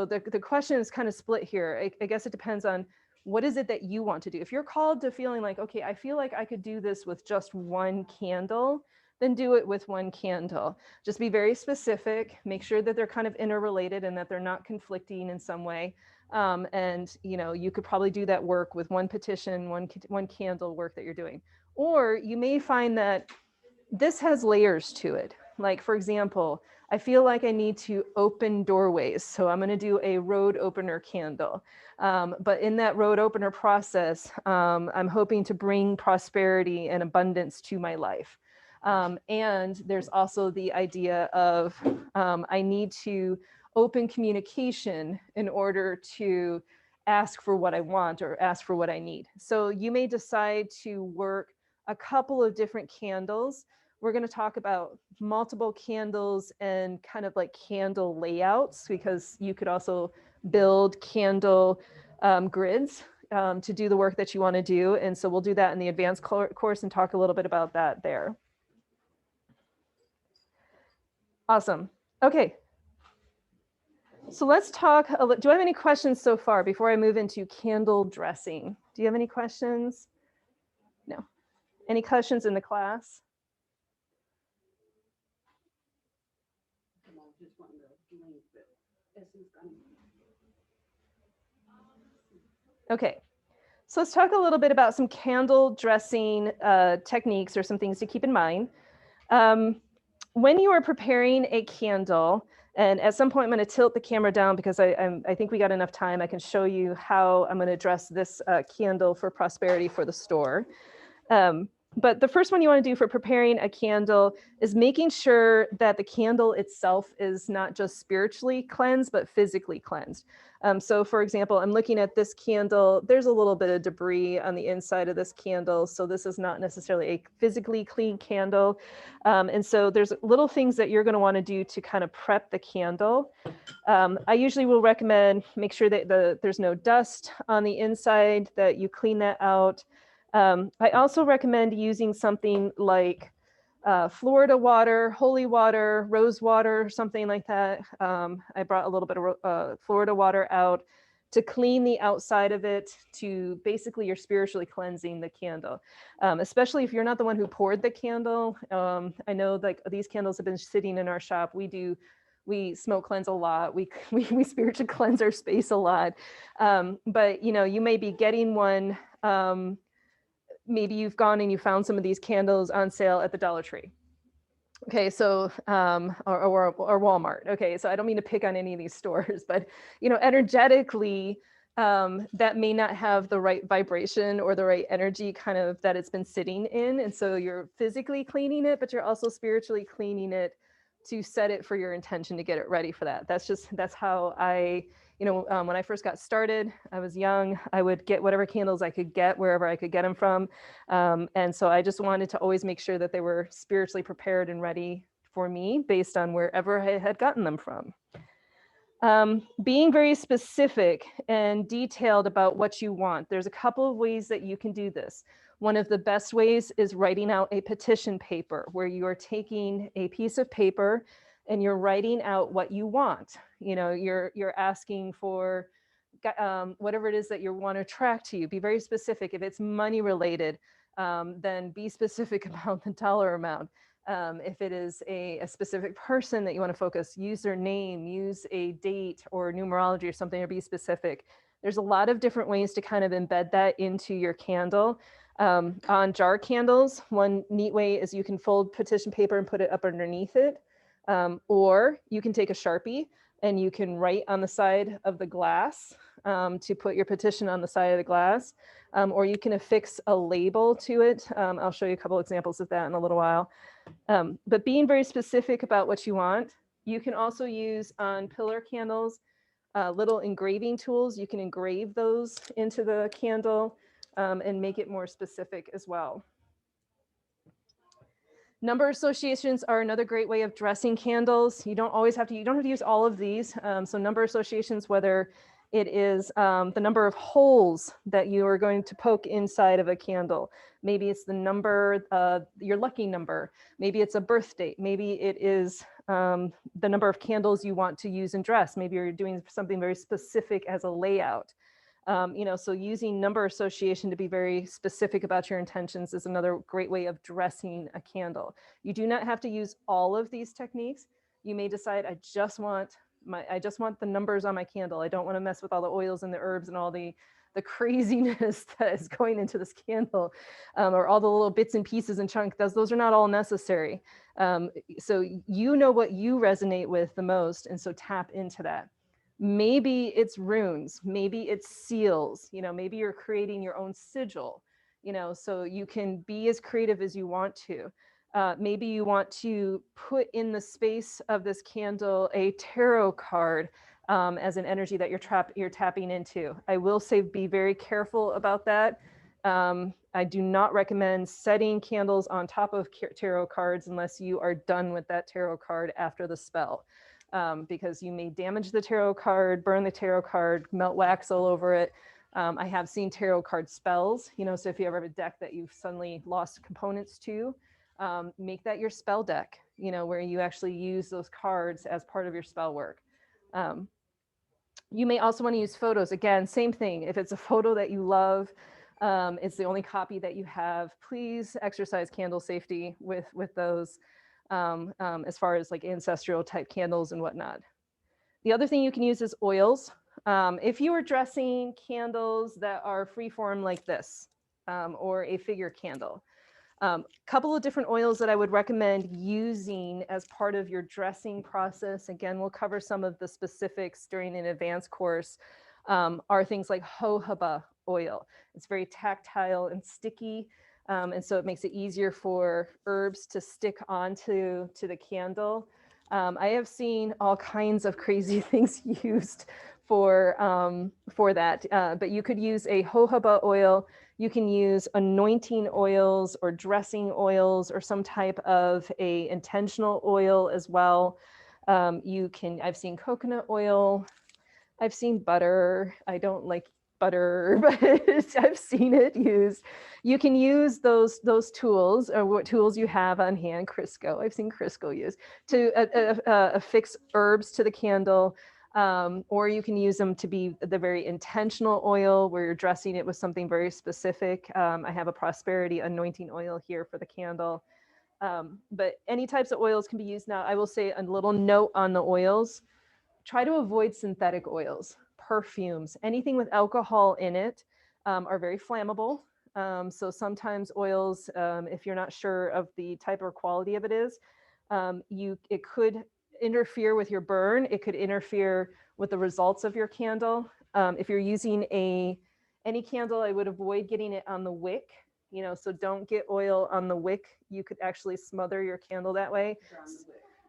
the question is kind of split here. I guess it depends on what is it that you want to do. If you're called to feeling like, okay, I feel like I could do this with just one candle, then do it with one candle. Just be very specific, make sure that they're kind of interrelated and that they're not conflicting in some way. And you could probably do that work with one petition, one candle work that you're doing. Or you may find that this has layers to it. Like, for example, I feel like I need to open doorways. So I'm going to do a road opener candle. But in that road opener process, I'm hoping to bring prosperity and abundance to my life. And there's also the idea of I need to open communication in order to ask for what I want or ask for what I need. So you may decide to work a couple of different candles. We're going to talk about multiple candles and kind of like candle layouts, because you could also build candle grids to do the work that you want to do. And so we'll do that in the advanced course and talk a little bit about that there. Awesome. Okay. So let's talk, do I have any questions so far before I move into candle dressing? Do you have any questions? No. Any questions in the class? Okay. So let's talk a little bit about some candle dressing techniques or some things to keep in mind. When you are preparing a candle, and at some point I'm going to tilt the camera down because I think we got enough time. I can show you how I'm going to dress this candle for prosperity for the store. But the first one you want to do for preparing a candle is making sure that the candle itself is not just spiritually cleansed, but physically cleansed. So for example, I'm looking at this candle. There's a little bit of debris on the inside of this candle. So this is not necessarily a physically clean candle. And so there's little things that you're going to want to do to kind of prep the candle. I usually will recommend make sure that there's no dust on the inside, that you clean that out. I also recommend using something like Florida water, holy water, rose water, something like that. I brought a little bit of Florida water out to clean the outside of it, to basically you're spiritually cleansing the candle, especially if you're not the one who poured the candle. I know like these candles have been sitting in our shop. We smoke cleanse a lot. We spiritually cleanse our space a lot. But you know, you may be getting one. Maybe you've gone and you found some of these candles on sale at the Dollar Tree. Okay, so or Walmart. Okay, so I don't mean to pick on any of these stores, but you know, energetically, that may not have the right vibration or the right energy kind of that it's been sitting in, and so you're physically cleaning it, but you're also spiritually cleaning it to set it for your intention to get it ready for that. That's how I. You know, when I first got started, I was young. I would get whatever candles I could get wherever I could get them from. And so I just wanted to always make sure that they were spiritually prepared and ready for me based on wherever I had gotten them from. Being very specific and detailed about what you want. There's a couple of ways that you can do this. One of the best ways is writing out a petition paper where you are taking a piece of paper and you're writing out what you want. You know, you're asking for whatever it is that you want to attract to you. Be very specific. If it's money related, then be specific about the dollar amount. If it is a specific person that you want to focus, use their name, use a date or numerology or something, or be specific. There's a lot of different ways to kind of embed that into your candle. On jar candles, one neat way is you can fold petition paper and put it up underneath it. Or you can take a Sharpie and you can write on the side of the glass to put your petition on the side of the glass, or you can affix a label to it. I'll show you a couple examples of that in a little while. But being very specific about what you want. You can also use on pillar candles, little engraving tools. You can engrave those into the candle and make it more specific as well. Number associations are another great way of dressing candles. You don't have to use all of these. So number associations, whether it is the number of holes that you are going to poke inside of a candle. Maybe it's the number, your lucky number. Maybe it's a birth date. Maybe it is the number of candles you want to use and dress. Maybe you're doing something very specific as a layout. You know, so using number association to be very specific about your intentions is another great way of dressing a candle. You do not have to use all of these techniques. You may decide, I just want the numbers on my candle. I don't want to mess with all the oils and the herbs and all the craziness that is going into this candle, or all the little bits and pieces and chunks. Those are not all necessary. So you know what you resonate with the most, and so tap into that. Maybe it's runes, maybe it's seals, you know, maybe you're creating your own sigil, you know, so you can be as creative as you want to. Maybe you want to put in the space of this candle a tarot card as an energy that you're tapping into. I will say be very careful about that. I do not recommend setting candles on top of tarot cards unless you are done with that tarot card after the spell. because you may damage the tarot card, burn the tarot card, melt wax all over it. I have seen tarot card spells, so if you ever have a deck that you've suddenly lost components to, make that your spell deck, where you actually use those cards as part of your spell work. You may also want to use photos. Again, same thing. If it's a photo that you love, it's the only copy that you have, please exercise candle safety with those, as far as like ancestral type candles and whatnot. The other thing you can use is oils. If you are dressing candles that are freeform like this, or a figure candle, couple of different oils that I would recommend using as part of your dressing process. Again, we'll cover some of the specifics during an advanced course, are things like jojoba oil. It's very tactile and sticky, and so it makes it easier for herbs to stick onto the candle. I have seen all kinds of crazy things used for that, but you could use a jojoba oil. You can use anointing oils or dressing oils or some type of a intentional oil as well. I've seen coconut oil. I've seen butter. I don't like butter, but I've seen it used. You can use those tools, or what tools you have on hand. Crisco. I've seen Crisco used to affix herbs to the candle. Or you can use them to be the very intentional oil where you're dressing it with something very specific. I have a prosperity anointing oil here for the candle. But any types of oils can be used. Now, I will say a little note on the oils. Try to avoid synthetic oils, perfumes, anything with alcohol in it, are very flammable. So sometimes oils, if you're not sure of the type or quality of it is, it could interfere with your burn. It could interfere with the results of your candle. If you're using any candle, I would avoid getting it on the wick, so don't get oil on the wick. You could actually smother your candle that way.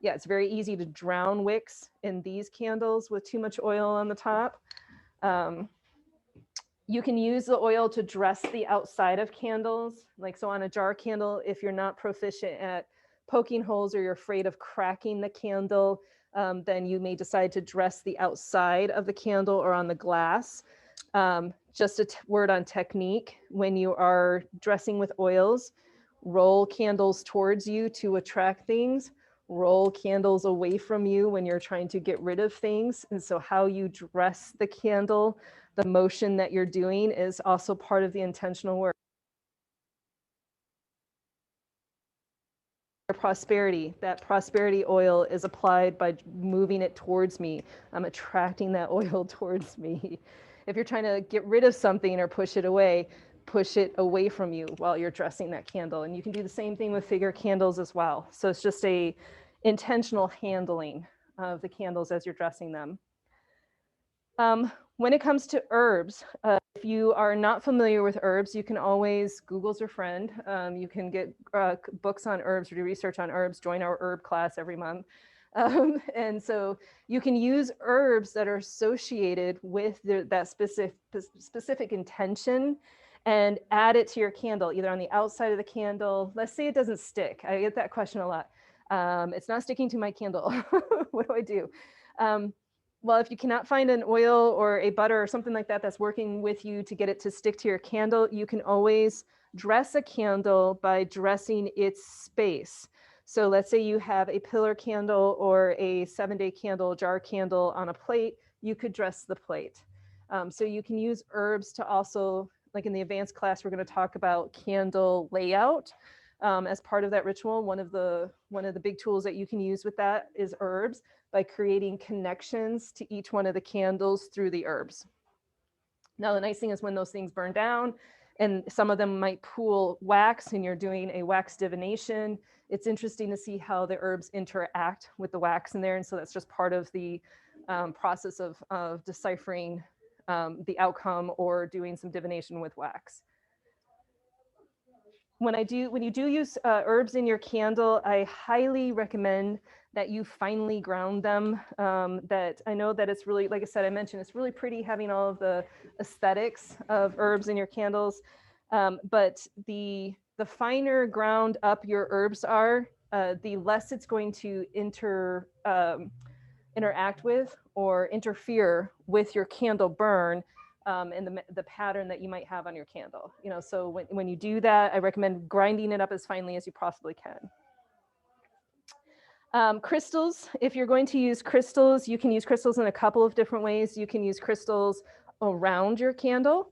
Yeah, it's very easy to drown wicks in these candles with too much oil on the top. You can use the oil to dress the outside of candles. Like so on a jar candle, if you're not proficient at poking holes or you're afraid of cracking the candle, then you may decide to dress the outside of the candle or on the glass. Just a word on technique. When you are dressing with oils, roll candles towards you to attract things. Roll candles away from you when you're trying to get rid of things. And so how you dress the candle, the motion that you're doing is also part of the intentional work. Prosperity, that prosperity oil is applied by moving it towards me. I'm attracting that oil towards me. If you're trying to get rid of something or push it away from you while you're dressing that candle. And you can do the same thing with figure candles as well. So it's just a intentional handling of the candles as you're dressing them. When it comes to herbs, if you are not familiar with herbs, you can always, Google's your friend. You can get books on herbs or do research on herbs, join our herb class every month. And so you can use herbs that are associated with that specific intention and add it to your candle, either on the outside of the candle. Let's say it doesn't stick. I get that question a lot. It's not sticking to my candle. What do I do? Well, if you cannot find an oil or a butter or something like that that's working with you to get it to stick to your candle, you can always dress a candle by dressing its space. So let's say you have a pillar candle or a 7-day candle, jar candle on a plate, you could dress the plate. So you can use herbs to also, like in the advanced class, we're going to talk about candle layout as part of that ritual. One of the big tools that you can use with that is herbs, by creating connections to each one of the candles through the herbs. Now, the nice thing is when those things burn down, and some of them might pool wax and you're doing a wax divination, it's interesting to see how the herbs interact with the wax in there. And so that's just part of the process of deciphering the outcome or doing some divination with wax. When you do use herbs in your candle, I highly recommend that you finely ground them. That I know that it's really, like I said, I mentioned, it's really pretty having all of the aesthetics of herbs in your candles. But the finer ground up your herbs are, the less it's going to interact with or interfere with your candle burn and the pattern that you might have on your candle. So when you do that, I recommend grinding it up as finely as you possibly can. Crystals, if you're going to use crystals, you can use crystals in a couple of different ways. You can use crystals around your candle.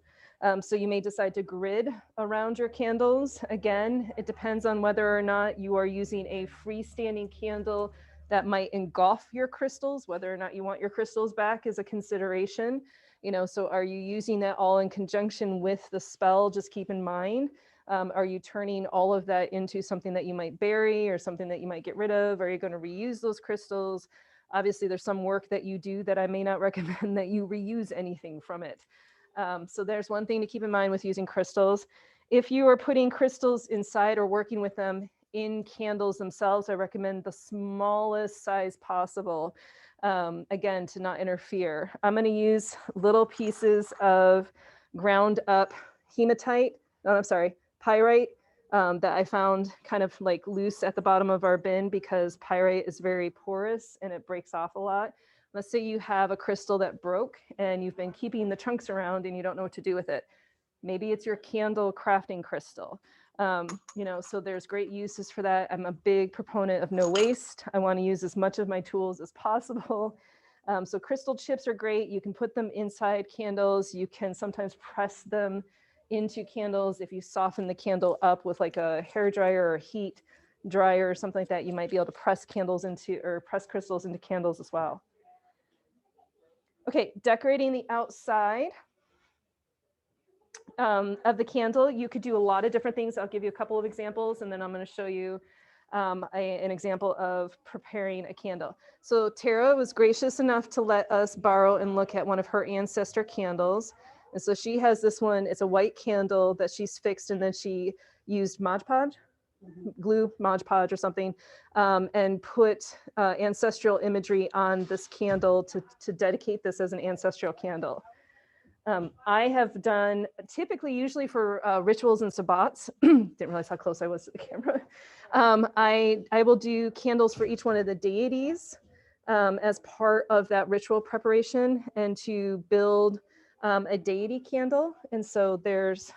So you may decide to grid around your candles. Again, it depends on whether or not you are using a freestanding candle that might engulf your crystals. Whether or not you want your crystals back is a consideration. So are you using that all in conjunction with the spell? Just keep in mind. Are you turning all of that into something that you might bury or something that you might get rid of? Are you going to reuse those crystals? Obviously, there's some work that you do that I may not recommend that you reuse anything from it. So there's one thing to keep in mind with using crystals. If you are putting crystals inside or working with them in candles themselves, I recommend the smallest size possible, again, to not interfere. I'm going to use little pieces of ground up hematite, pyrite that I found kind of like loose at the bottom of our bin because pyrite is very porous and it breaks off a lot. Let's say you have a crystal that broke and you've been keeping the chunks around and you don't know what to do with it. Maybe it's your candle crafting crystal. So there's great uses for that. I'm a big proponent of no waste. I want to use as much of my tools as possible. So crystal chips are great. You can put them inside candles. You can sometimes press them into candles. If you soften the candle up with like a hair dryer or heat dryer or something like that, you might be able to press crystals into candles as well. Okay, decorating the outside of the candle. You could do a lot of different things. I'll give you a couple of examples, and then I'm going to show you an example of preparing a candle. So Tara was gracious enough to let us borrow and look at one of her ancestor candles. And so she has this one. It's a white candle that she's fixed, and then she used Mod Podge, glue, Mod Podge or something, and put ancestral imagery on this candle to dedicate this as an ancestral candle. I have done usually for rituals and sabbats. Didn't realize how close I was to the camera. I will do candles for each one of the deities as part of that ritual preparation and to build a deity candle. And so there's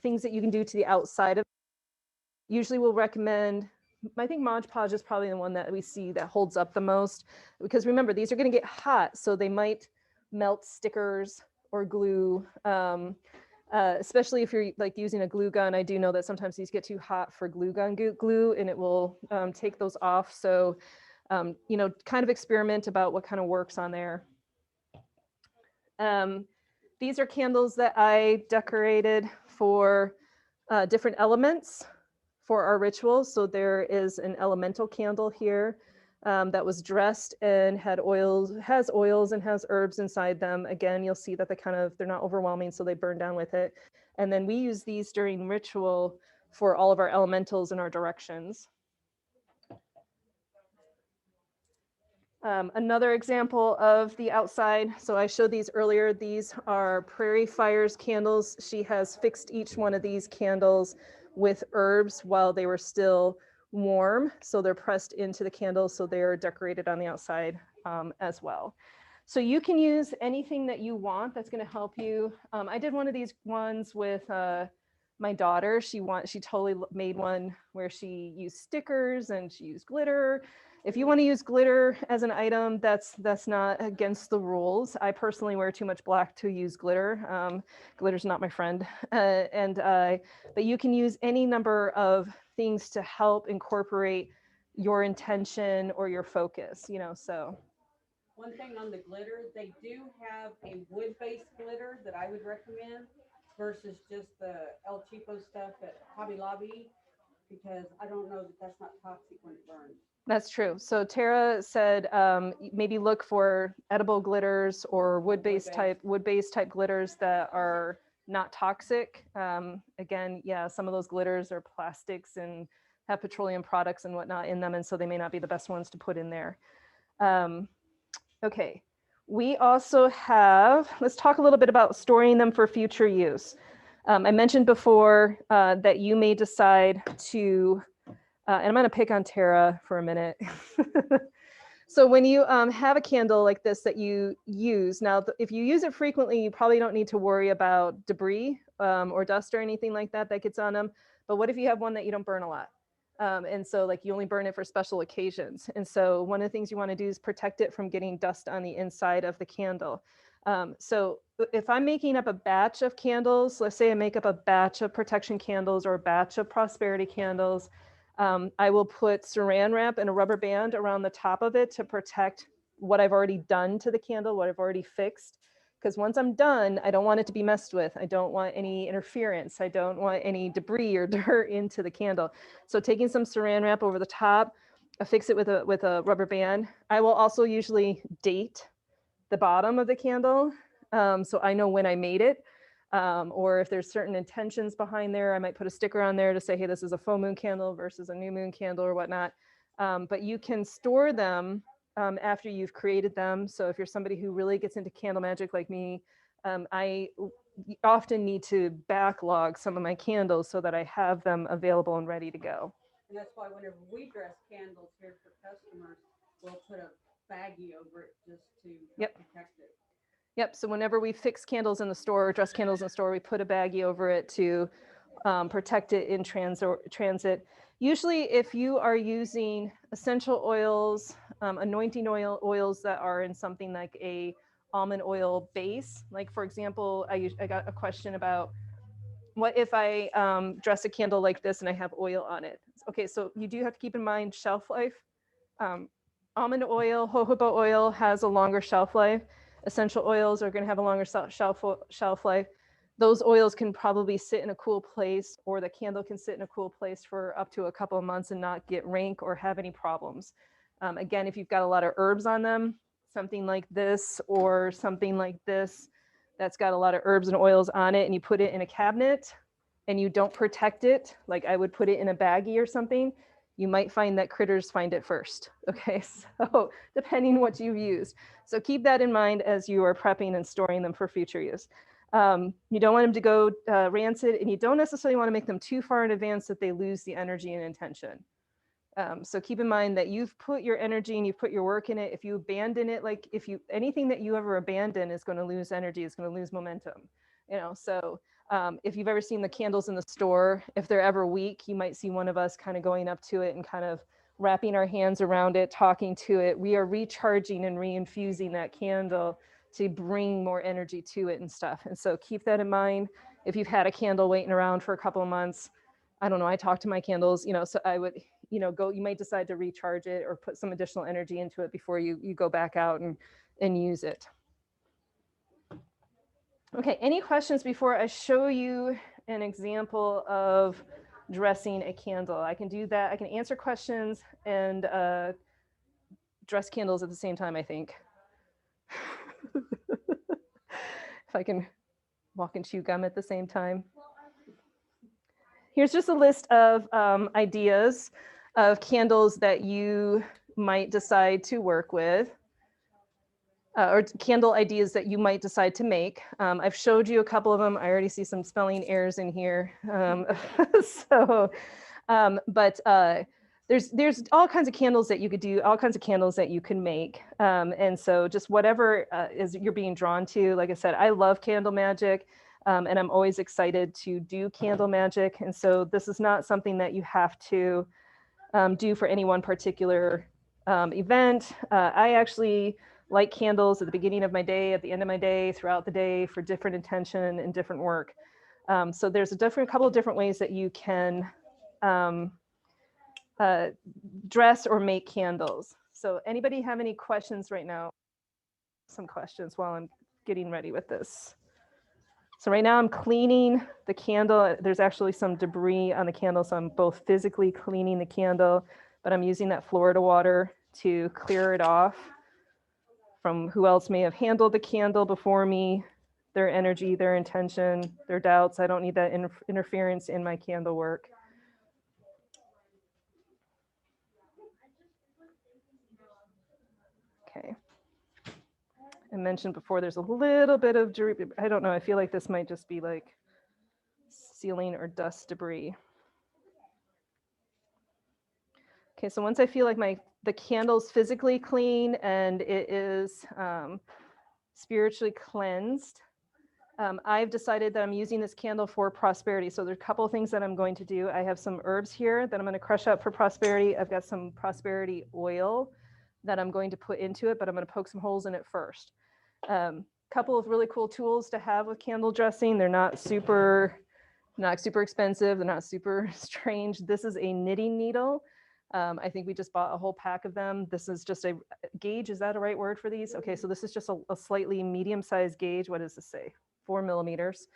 things that you can do to the outside of. Usually we'll recommend, I think Mod Podge is probably the one that we see that holds up the most, because remember, these are going to get hot, so they might melt stickers or glue, especially if you're like using a glue gun. I do know that sometimes these get too hot for glue gun glue and it will take those off. So, kind of experiment about what kind of works on there. These are candles that I decorated for different elements for our rituals. So there is an elemental candle here that was dressed and has oils and has herbs inside them. Again, you'll see that they're not overwhelming, so they burn down with it. And then we use these during ritual for all of our elementals and our directions. Another example of the outside. So I showed these earlier. These are Prairie Fires candles. She has fixed each one of these candles with herbs while they were still warm. So they're pressed into the candles, so they're decorated on the outside as well. So you can use anything that you want that's going to help you. I did one of these ones with my daughter. She totally made one where she used stickers and she used glitter. If you want to use glitter as an item, that's not against the rules. I personally wear too much black to use glitter. Glitter's not my friend. But you can use any number of things to help incorporate your intention or your focus, so. One thing on the glitter, they do have a wood-based glitter that I would recommend versus just the El Cheapo stuff at Hobby Lobby, because I don't know that that's not toxic when it burns. That's true. So Tara said maybe look for edible glitters or wood-based type glitters that are not toxic. Again, yeah, some of those glitters are plastics and have petroleum products and whatnot in them, and so they may not be the best ones to put in there. Okay, we also have, let's talk a little bit about storing them for future use. I mentioned before that you may decide to, and I'm going to pick on Tara for a minute. So when you have a candle like this that you use, now if you use it frequently, you probably don't need to worry about debris or dust or anything like that that gets on them. But what if you have one that you don't burn a lot? And so like you only burn it for special occasions. And so one of the things you want to do is protect it from getting dust on the inside of the candle. So if I'm making up a batch of candles, let's say I make up a batch of protection candles or a batch of prosperity candles, I will put saran wrap and a rubber band around the top of it to protect what I've already done to the candle, what I've already fixed. Because once I'm done, I don't want it to be messed with. I don't want any interference. I don't want any debris or dirt into the candle. So taking some saran wrap over the top, affix it with a rubber band. I will also usually date the bottom of the candle, so I know when I made it. Or if there's certain intentions behind there, I might put a sticker on there to say, hey, this is a full moon candle versus a new moon candle or whatnot. But you can store them after you've created them. So if you're somebody who really gets into candle magic like me, I often need to backlog some of my candles so that I have them available and ready to go. And that's why whenever we dress candles here for customers, we'll put a baggie over it just to help protect it. Yep, so whenever we fix candles in the store or dress candles in the store, we put a baggie over it to protect it in transit. Usually if you are using essential oils, anointing oils that are in something like a almond oil base, like for example, I got a question about what if I dress a candle like this and I have oil on it? Okay, so you do have to keep in mind shelf life. Almond oil, jojoba oil has a longer shelf life. Essential oils are going to have a longer shelf life. Those oils can probably sit in a cool place, or the candle can sit in a cool place for up to a couple of months and not get rank or have any problems. Again, if you've got a lot of herbs on them, something like this or something like this that's got a lot of herbs and oils on it, and you put it in a cabinet and you don't protect it, like I would put it in a baggie or something, you might find that critters find it first. Okay, so depending what you've used. So keep that in mind as you are prepping and storing them for future use. You don't want them to go rancid, and you don't necessarily want to make them too far in advance that they lose the energy and intention. So keep in mind that you've put your energy and you've put your work in it. If you abandon it, like anything that you ever abandon is going to lose energy, is going to lose momentum. So if you've ever seen the candles in the store, if they're ever weak, you might see one of us kind of going up to it and kind of wrapping our hands around it, talking to it. We are recharging and reinfusing that candle to bring more energy to it and stuff. And so keep that in mind. If you've had a candle waiting around for a couple of months, I don't know, I talk to my candles, so I would, you might decide to recharge it or put some additional energy into it before you go back out and use it. Okay, any questions before I show you an example of dressing a candle? I can do that. I can answer questions and dress candles at the same time, I think. If I can walk and chew gum at the same time. Here's just a list of ideas of candles that you might decide to work with. Or candle ideas that you might decide to make. I've showed you a couple of them. I already see some spelling errors in here. There's all kinds of candles that you could do, all kinds of candles that you can make. And so just whatever you're being drawn to. Like I said, I love candle magic, and I'm always excited to do candle magic. And so this is not something that you have to do for any one particular event. I actually light candles at the beginning of my day, at the end of my day, throughout the day for different intention and different work. So there's a couple of different ways that you can dress or make candles. So anybody have any questions right now? Some questions while I'm getting ready with this. So right now I'm cleaning the candle. There's actually some debris on the candle, so I'm both physically cleaning the candle, but I'm using that Florida water to clear it off from who else may have handled the candle before me, their energy, their intention, their doubts. I don't need that interference in my candle work. Okay. I mentioned before there's a little bit of debris. I don't know. I feel like this might just be like ceiling or dust debris. Okay, so once I feel like the candle's physically clean and it is spiritually cleansed, I've decided that I'm using this candle for prosperity. So there's a couple of things that I'm going to do. I have some herbs here that I'm going to crush up for prosperity. I've got some prosperity oil that I'm going to put into it, but I'm going to poke some holes in it first. Couple of really cool tools to have with candle dressing. They're not super expensive. They're not super strange. This is a knitting needle. I think we just bought a whole pack of them. This is just a gauge. Is that a right word for these? Okay, so this is just a slightly medium-sized gauge. What does this say? 4 millimeters.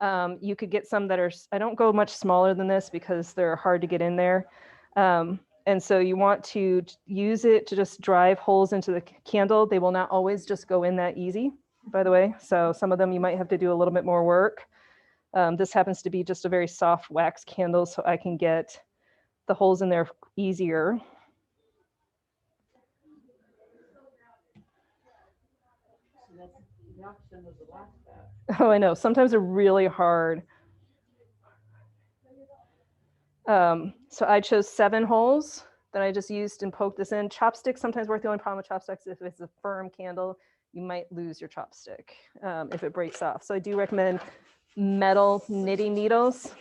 You could get some that are, I don't go much smaller than this because they're hard to get in there. And so you want to use it to just drive holes into the candle. They will not always just go in that easy, by the way. So some of them you might have to do a little bit more work. This happens to be just a very soft wax candle, so I can get the holes in there easier. Oh, I know. Sometimes they're really hard. So I chose 7 holes that I just used and poked this in. Chopsticks sometimes work. The only problem with chopsticks, if it's a firm candle, you might lose your chopstick if it breaks off. So I do recommend metal knitting needles.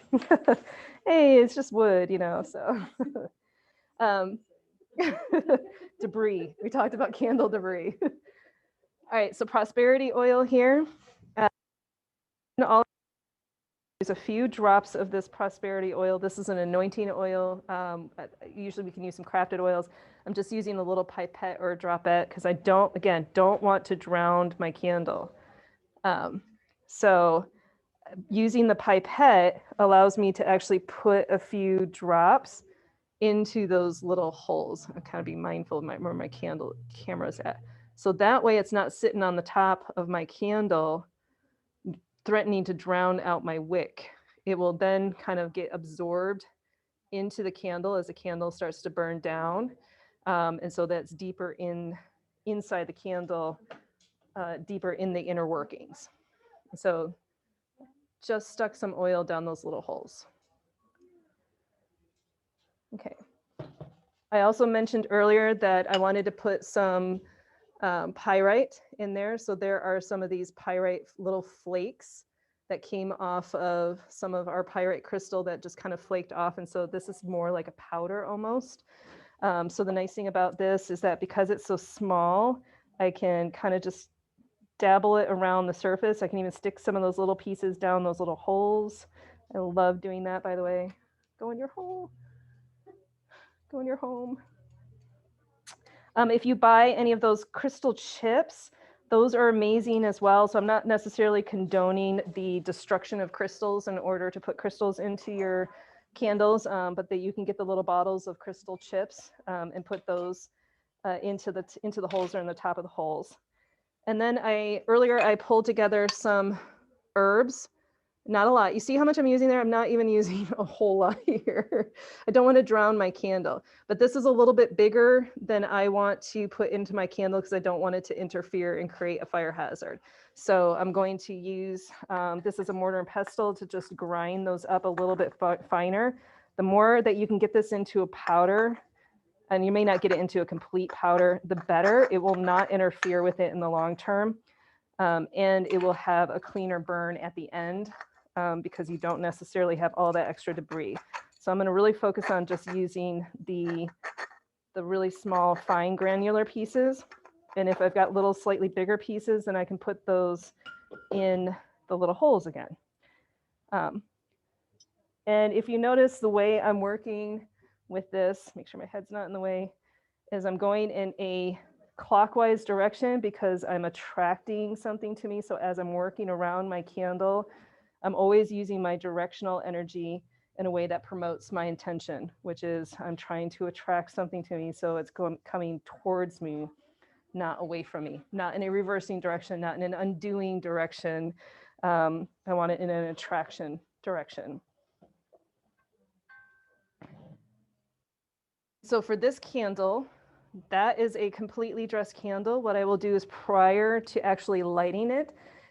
Hey, it's just wood, you know, so. Debris. We talked about candle debris. All right, so prosperity oil here. There's a few drops of this prosperity oil. This is an anointing oil. Usually we can use some crafted oils. I'm just using a little pipette or a dropette because I don't want to drown my candle. So using the pipette allows me to actually put a few drops into those little holes. I kind of be mindful of where my camera's at. So that way it's not sitting on the top of my candle threatening to drown out my wick. It will then kind of get absorbed into the candle as the candle starts to burn down. And so that's deeper inside the candle, deeper in the inner workings. So just stuck some oil down those little holes. Okay. I also mentioned earlier that I wanted to put some pyrite in there. So there are some of these pyrite little flakes that came off of some of our pyrite crystal that just kind of flaked off. And so this is more like a powder almost. So the nice thing about this is that because it's so small, I can kind of just dabble it around the surface. I can even stick some of those little pieces down those little holes. I love doing that, by the way. Go in your hole. Go in your home. If you buy any of those crystal chips, those are amazing as well. So I'm not necessarily condoning the destruction of crystals in order to put crystals into your candles, but that you can get the little bottles of crystal chips and put those into the holes or in the top of the holes. And then earlier I pulled together some herbs. Not a lot. You see how much I'm using there? I'm not even using a whole lot here. I don't want to drown my candle, but this is a little bit bigger than I want to put into my candle because I don't want it to interfere and create a fire hazard. So I'm going to use, this is a mortar and pestle to just grind those up a little bit finer. The more that you can get this into a powder, and you may not get it into a complete powder, the better. It will not interfere with it in the long term. And it will have a cleaner burn at the end. Because you don't necessarily have all that extra debris. So I'm going to really focus on just using the really small, fine granular pieces. And if I've got little slightly bigger pieces, then I can put those in the little holes again. And if you notice the way I'm working with this, make sure my head's not in the way, is I'm going in a clockwise direction because I'm attracting something to me. So as I'm working around my candle, I'm always using my directional energy in a way that promotes my intention, which is I'm trying to attract something to me. So it's coming towards me, not away from me, not in a reversing direction, not in an undoing direction. I want it in an attraction direction. So for this candle, that is a completely dressed candle. What I will do is prior to actually lighting it,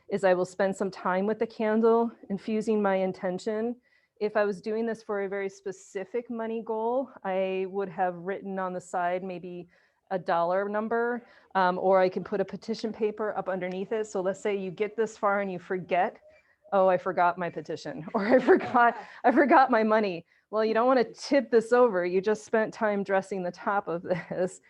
is I will spend some time with the candle, infusing my intention If I was doing this for a very specific money goal, I would have written on the side maybe a dollar number, or I can put a petition paper up underneath it. So let's say you get this far and you forget, oh, I forgot my petition, or I forgot my money. Well, you don't want to tip this over. You just spent time dressing the top of this.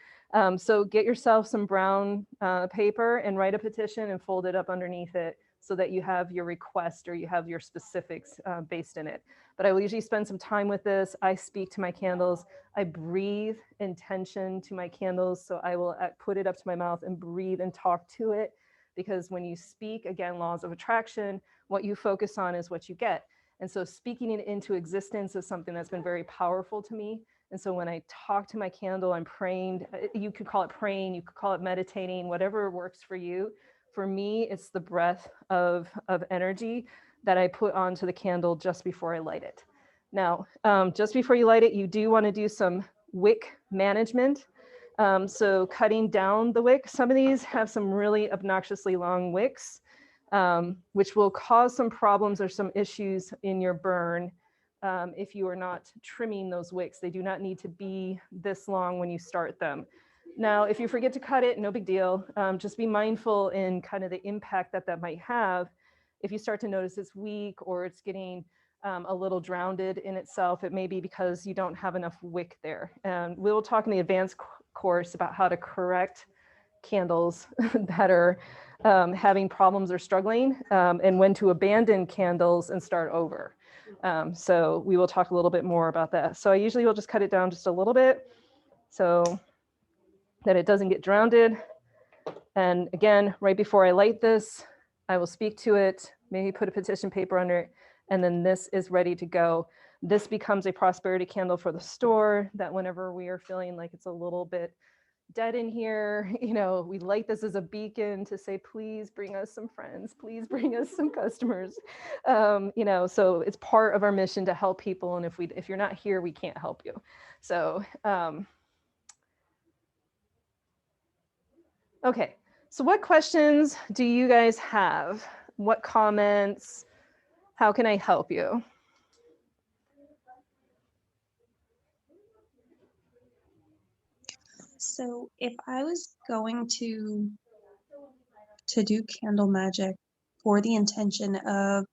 So get yourself some brown paper and write a petition and fold it up underneath it so that you have your request or you have your specifics based in it. But I will usually spend some time with this. I speak to my candles. I breathe intention to my candles. So I will put it up to my mouth and breathe and talk to it. Because when you speak, again, laws of attraction, what you focus on is what you get. And so speaking it into existence is something that's been very powerful to me. And so when I talk to my candle, I'm praying. You could call it praying, you could call it meditating, whatever works for you. For me, it's the breath of energy that I put onto the candle just before I light it. Now, just before you light it, you do want to do some wick management. So cutting down the wick. Some of these have some really obnoxiously long wicks, which will cause some problems or some issues in your burn if you are not trimming those wicks. They do not need to be this long when you start them. Now, if you forget to cut it, no big deal. Just be mindful in kind of the impact that that might have. If you start to notice it's weak or it's getting a little drowned in itself, it may be because you don't have enough wick there. And we'll talk in the advanced course about how to correct candles that are having problems or struggling, and when to abandon candles and start over. So we will talk a little bit more about that. So I usually will just cut it down just a little bit so that it doesn't get drowned. And again, right before I light this, I will speak to it, maybe put a petition paper under it, and then this is ready to go. This becomes a prosperity candle for the store that whenever we are feeling like it's a little bit dead in here, you know, we light this as a beacon to say, please bring us some friends, please bring us some customers. You know, so it's part of our mission to help people. And if you're not here, we can't help you. So, okay. So what questions do you guys have? What comments? How can I help you? So if I was going to do candle magic for the intention of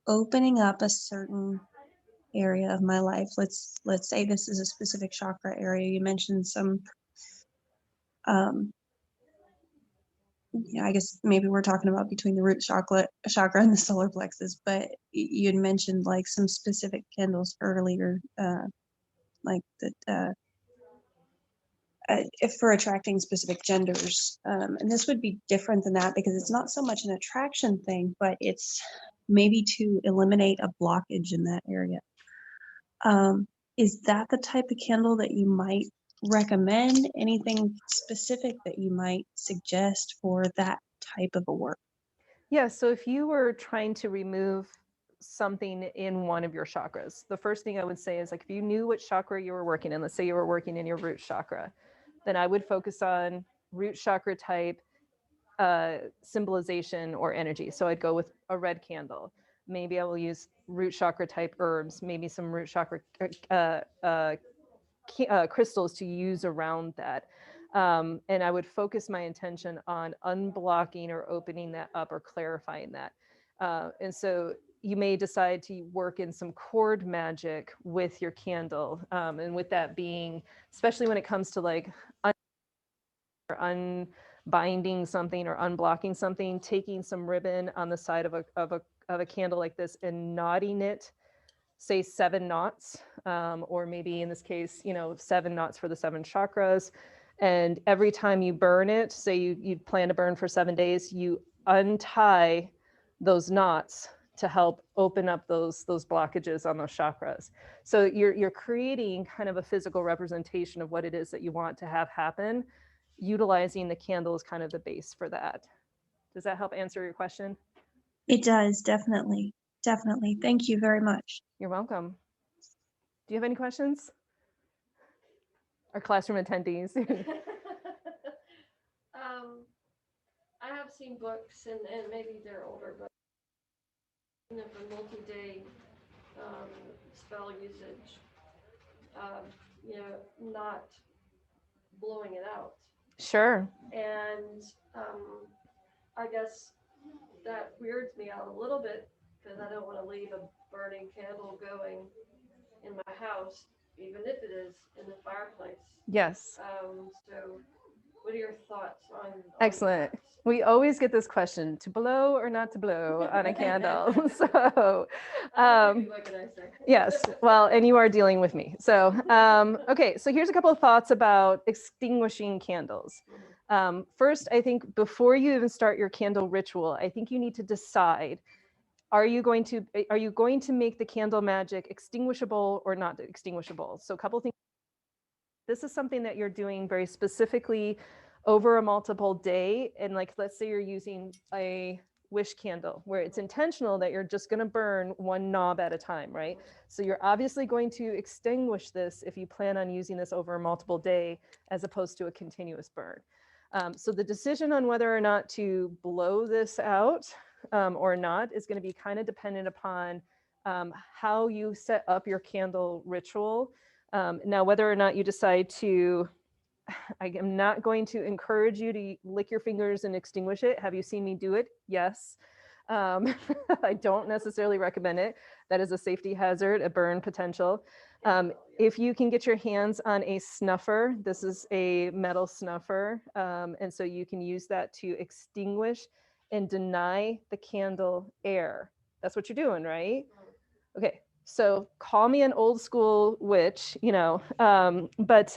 opening up a certain area of my life, let's say this is a specific chakra area. You mentioned some I guess maybe we're talking about between the root chakra and the solar plexus, but you'd mentioned like some specific candles earlier, like that if for attracting specific genders. And this would be different than that because it's not so much an attraction thing, but it's maybe to eliminate a blockage in that area. Is that the type of candle that you might recommend? Anything specific that you might suggest for that type of a work? Yeah, so if you were trying to remove something in one of your chakras, the first thing I would say is like if you knew what chakra you were working in, let's say you were working in your root chakra, then I would focus on root chakra type symbolization or energy. So I'd go with a red candle. Maybe I will use root chakra type herbs, maybe some root chakra crystals to use around that. And I would focus my intention on unblocking or opening that up or clarifying that. And so you may decide to work in some cord magic with your candle. And with that being, especially when it comes to like unbinding something or unblocking something, taking some ribbon on the side of a candle like this and knotting it, say 7 knots, or maybe in this case, you know, 7 knots for the 7 chakras. And every time you burn it, say you plan to burn for 7 days, you untie those knots to help open up those blockages on those chakras. So you're creating kind of a physical representation of what it is that you want to have happen, utilizing the candle as kind of the base for that. Does that help answer your question? It does, definitely. Definitely. Thank you very much. You're welcome. Do you have any questions? Our classroom attendees. I have seen books, and maybe they're older, but for multi-day spell usage, you know, not blowing it out. Sure. And I guess that weirds me out a little bit because I don't want to leave a burning candle going in my house, even if it is in the fireplace. Yes. So what are your thoughts on Excellent. that? We always get this question, to blow or not to blow on a candle. So, What can I say? yes, well, and you are dealing with me. So, okay, so here's a couple of thoughts about extinguishing candles. First, I think before you even start your candle ritual, I think you need to decide, are you going to make the candle magic extinguishable or not extinguishable? So a couple of things. This is something that you're doing very specifically over a multiple day. And like, let's say you're using a wish candle where it's intentional that you're just going to burn one knob at a time, right? So you're obviously going to extinguish this if you plan on using this over a multiple day as opposed to a continuous burn. So the decision on whether or not to blow this out or not is going to be kind of dependent upon how you set up your candle ritual. Now, whether or not you decide to, I am not going to encourage you to lick your fingers and extinguish it. Have you seen me do it? Yes. I don't necessarily recommend it. That is a safety hazard, a burn potential. If you can get your hands on a snuffer, this is a metal snuffer. And so you can use that to extinguish and deny the candle air. That's what you're doing, right? Okay. So call me an old school witch, you know, but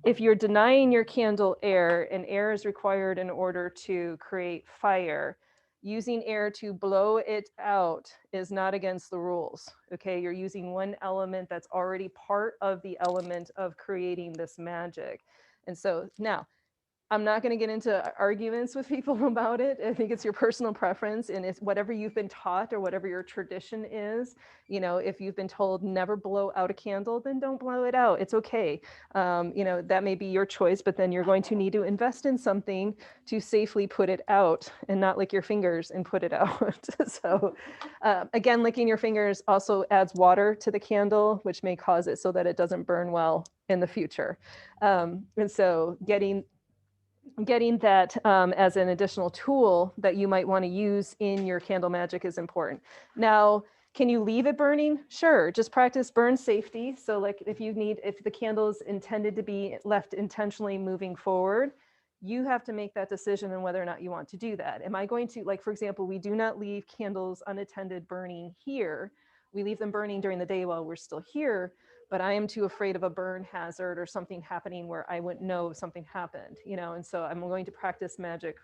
if you're denying your candle air, and air is required in order to create fire, using air to blow it out is not against the rules. Okay, you're using one element that's already part of the element of creating this magic. And so now, I'm not going to get into arguments with people about it. I think it's your personal preference, and it's whatever you've been taught or whatever your tradition is. You know, if you've been told never blow out a candle, then don't blow it out. It's okay. You know, that may be your choice, but then you're going to need to invest in something to safely put it out and not lick your fingers and put it out. So again, licking your fingers also adds water to the candle, which may cause it so that it doesn't burn well in the future. And so getting that as an additional tool that you might want to use in your candle magic is important. Now, can you leave it burning? Sure, just practice burn safety. So like if the candle is intended to be left intentionally moving forward, you have to make that decision on whether or not you want to do that. Am I going to, like, for example, we do not leave candles unattended burning here. We leave them burning during the day while we're still here, but I am too afraid of a burn hazard or something happening where I wouldn't know if something happened, you know, and so I'm going to practice magic.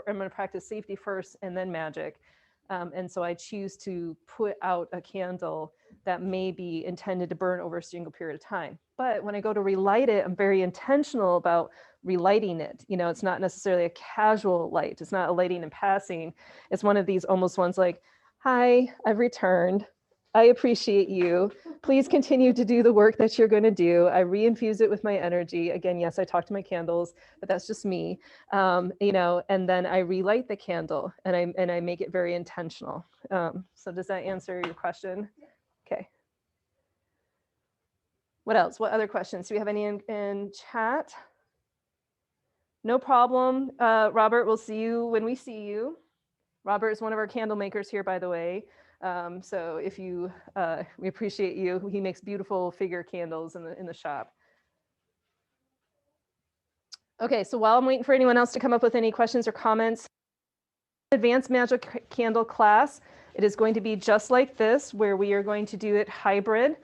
I'm going to practice safety first and then magic. And so I choose to put out a candle that may be intended to burn over a single period of time. But when I go to relight it, I'm very intentional about relighting it. You know, it's not necessarily a casual light. It's not a lighting and passing. It's one of these almost ones like, hi, I've returned. I appreciate you. Please continue to do the work that you're going to do. I reinfuse it with my energy. Again, yes, I talk to my candles, but that's just me. You know, and then I relight the candle and I make it very intentional. So does that answer your question? Okay. What else? What other questions? Do we have any in chat? No problem. Robert, we'll see you when we see you. Robert is one of our candle makers here, by the way. So if you, we appreciate you. He makes beautiful figure candles in the shop. Okay, so while I'm waiting for anyone else to come up with any questions or comments, advanced magic candle class, it is going to be just like this, where we are going to do it hybrid.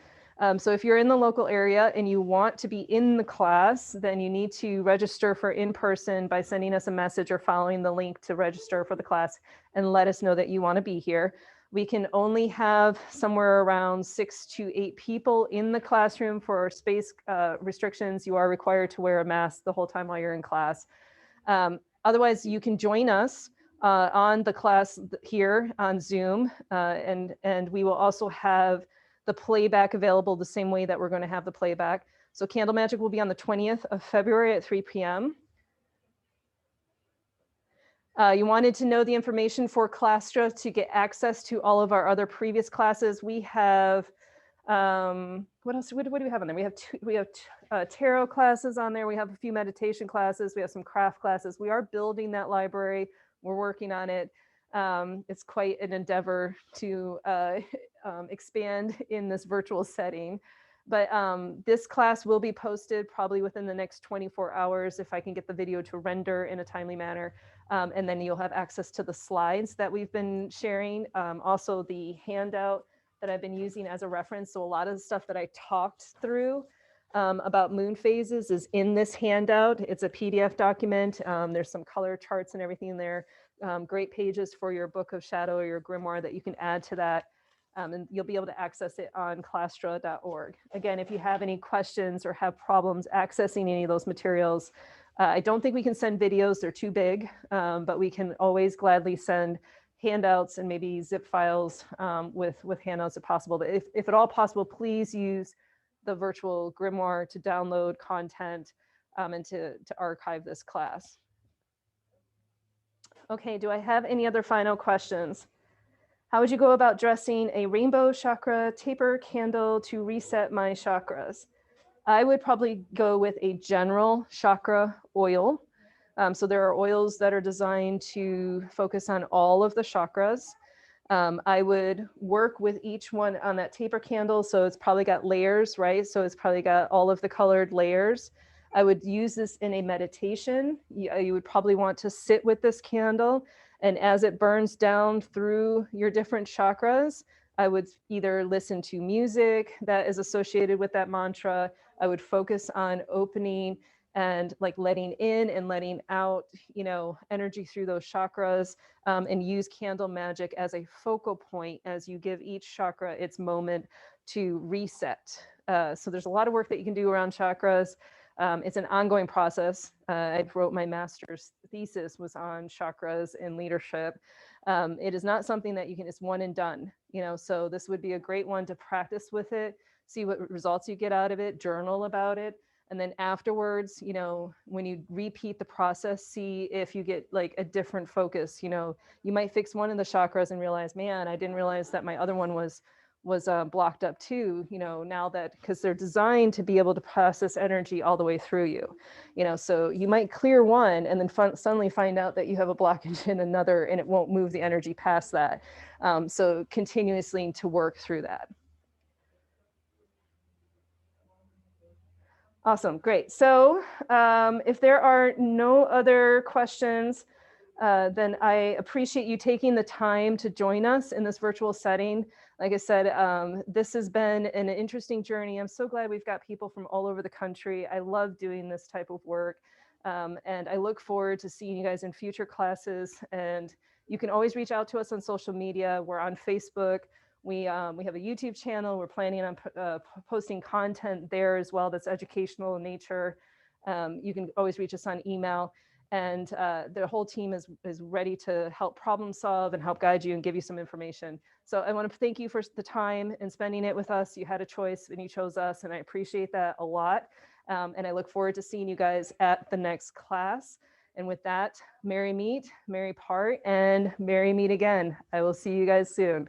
So if you're in the local area and you want to be in the class, then you need to register for in-person by sending us a message or following the link to register for the class and let us know that you want to be here. We can only have somewhere around 6 to 8 people in the classroom for space restrictions. You are required to wear a mask the whole time while you're in class. Otherwise, you can join us on the class here on Zoom, and we will also have the playback available the same way that we're going to have the playback. So Candle Magic will be on the 20th of February at 3 p.m. You wanted to know the information for Clastra to get access to all of our other previous classes. We have What else? What do we have on there? We have tarot classes on there. We have a few meditation classes. We have some craft classes. We are building that library. We're working on it. It's quite an endeavor to expand in this virtual setting. But this class will be posted probably within the next 24 hours if I can get the video to render in a timely manner. And then you'll have access to the slides that we've been sharing. Also the handout that I've been using as a reference. So a lot of the stuff that I talked through about moon phases is in this handout. It's a PDF document. There's some color charts and everything in there. Great pages for your book of shadow or your grimoire that you can add to that. And you'll be able to access it on clastra.org. Again, if you have any questions or have problems accessing any of those materials, I don't think we can send videos, they're too big, but we can always gladly send handouts and maybe zip files with handouts if possible. But if at all possible, please use the virtual grimoire to download content and to archive this class. Okay, do I have any other final questions? How would you go about dressing a rainbow chakra taper candle to reset my chakras? I would probably go with a general chakra oil. So there are oils that are designed to focus on all of the chakras. I would work with each one on that taper candle. So it's probably got layers, right? So it's probably got all of the colored layers. I would use this in a meditation. You would probably want to sit with this candle. And as it burns down through your different chakras, I would either listen to music that is associated with that mantra. I would focus on opening and like letting in and letting out, energy through those chakras, and use candle magic as a focal point as you give each chakra its moment to reset. So there's a lot of work that you can do around chakras. It's an ongoing process. I wrote my master's thesis was on chakras and leadership. It is not something that you can, it's one and done, so this would be a great one to practice with it, see what results you get out of it, journal about it. And then afterwards, when you repeat the process, see if you get like a different focus. You might fix one of the chakras and realize, man, I didn't realize that my other one was blocked up too, now that, because they're designed to be able to process energy all the way through you, so you might clear one and then suddenly find out that you have a blockage in another and it won't move the energy past that. So continuously to work through that. Awesome, great. So if there are no other questions, then I appreciate you taking the time to join us in this virtual setting. Like I said, this has been an interesting journey. I'm so glad we've got people from all over the country. I love doing this type of work. And I look forward to seeing you guys in future classes. And you can always reach out to us on social media. We're on Facebook. We have a YouTube channel. We're planning on posting content there as well that's educational in nature. You can always reach us on email. And the whole team is ready to help problem solve and help guide you and give you some information. So I want to thank you for the time and spending it with us. You had a choice and you chose us, and I appreciate that a lot. And I look forward to seeing you guys at the next class. And with that, merry meet, merry part, and merry meet again. I will see you guys soon.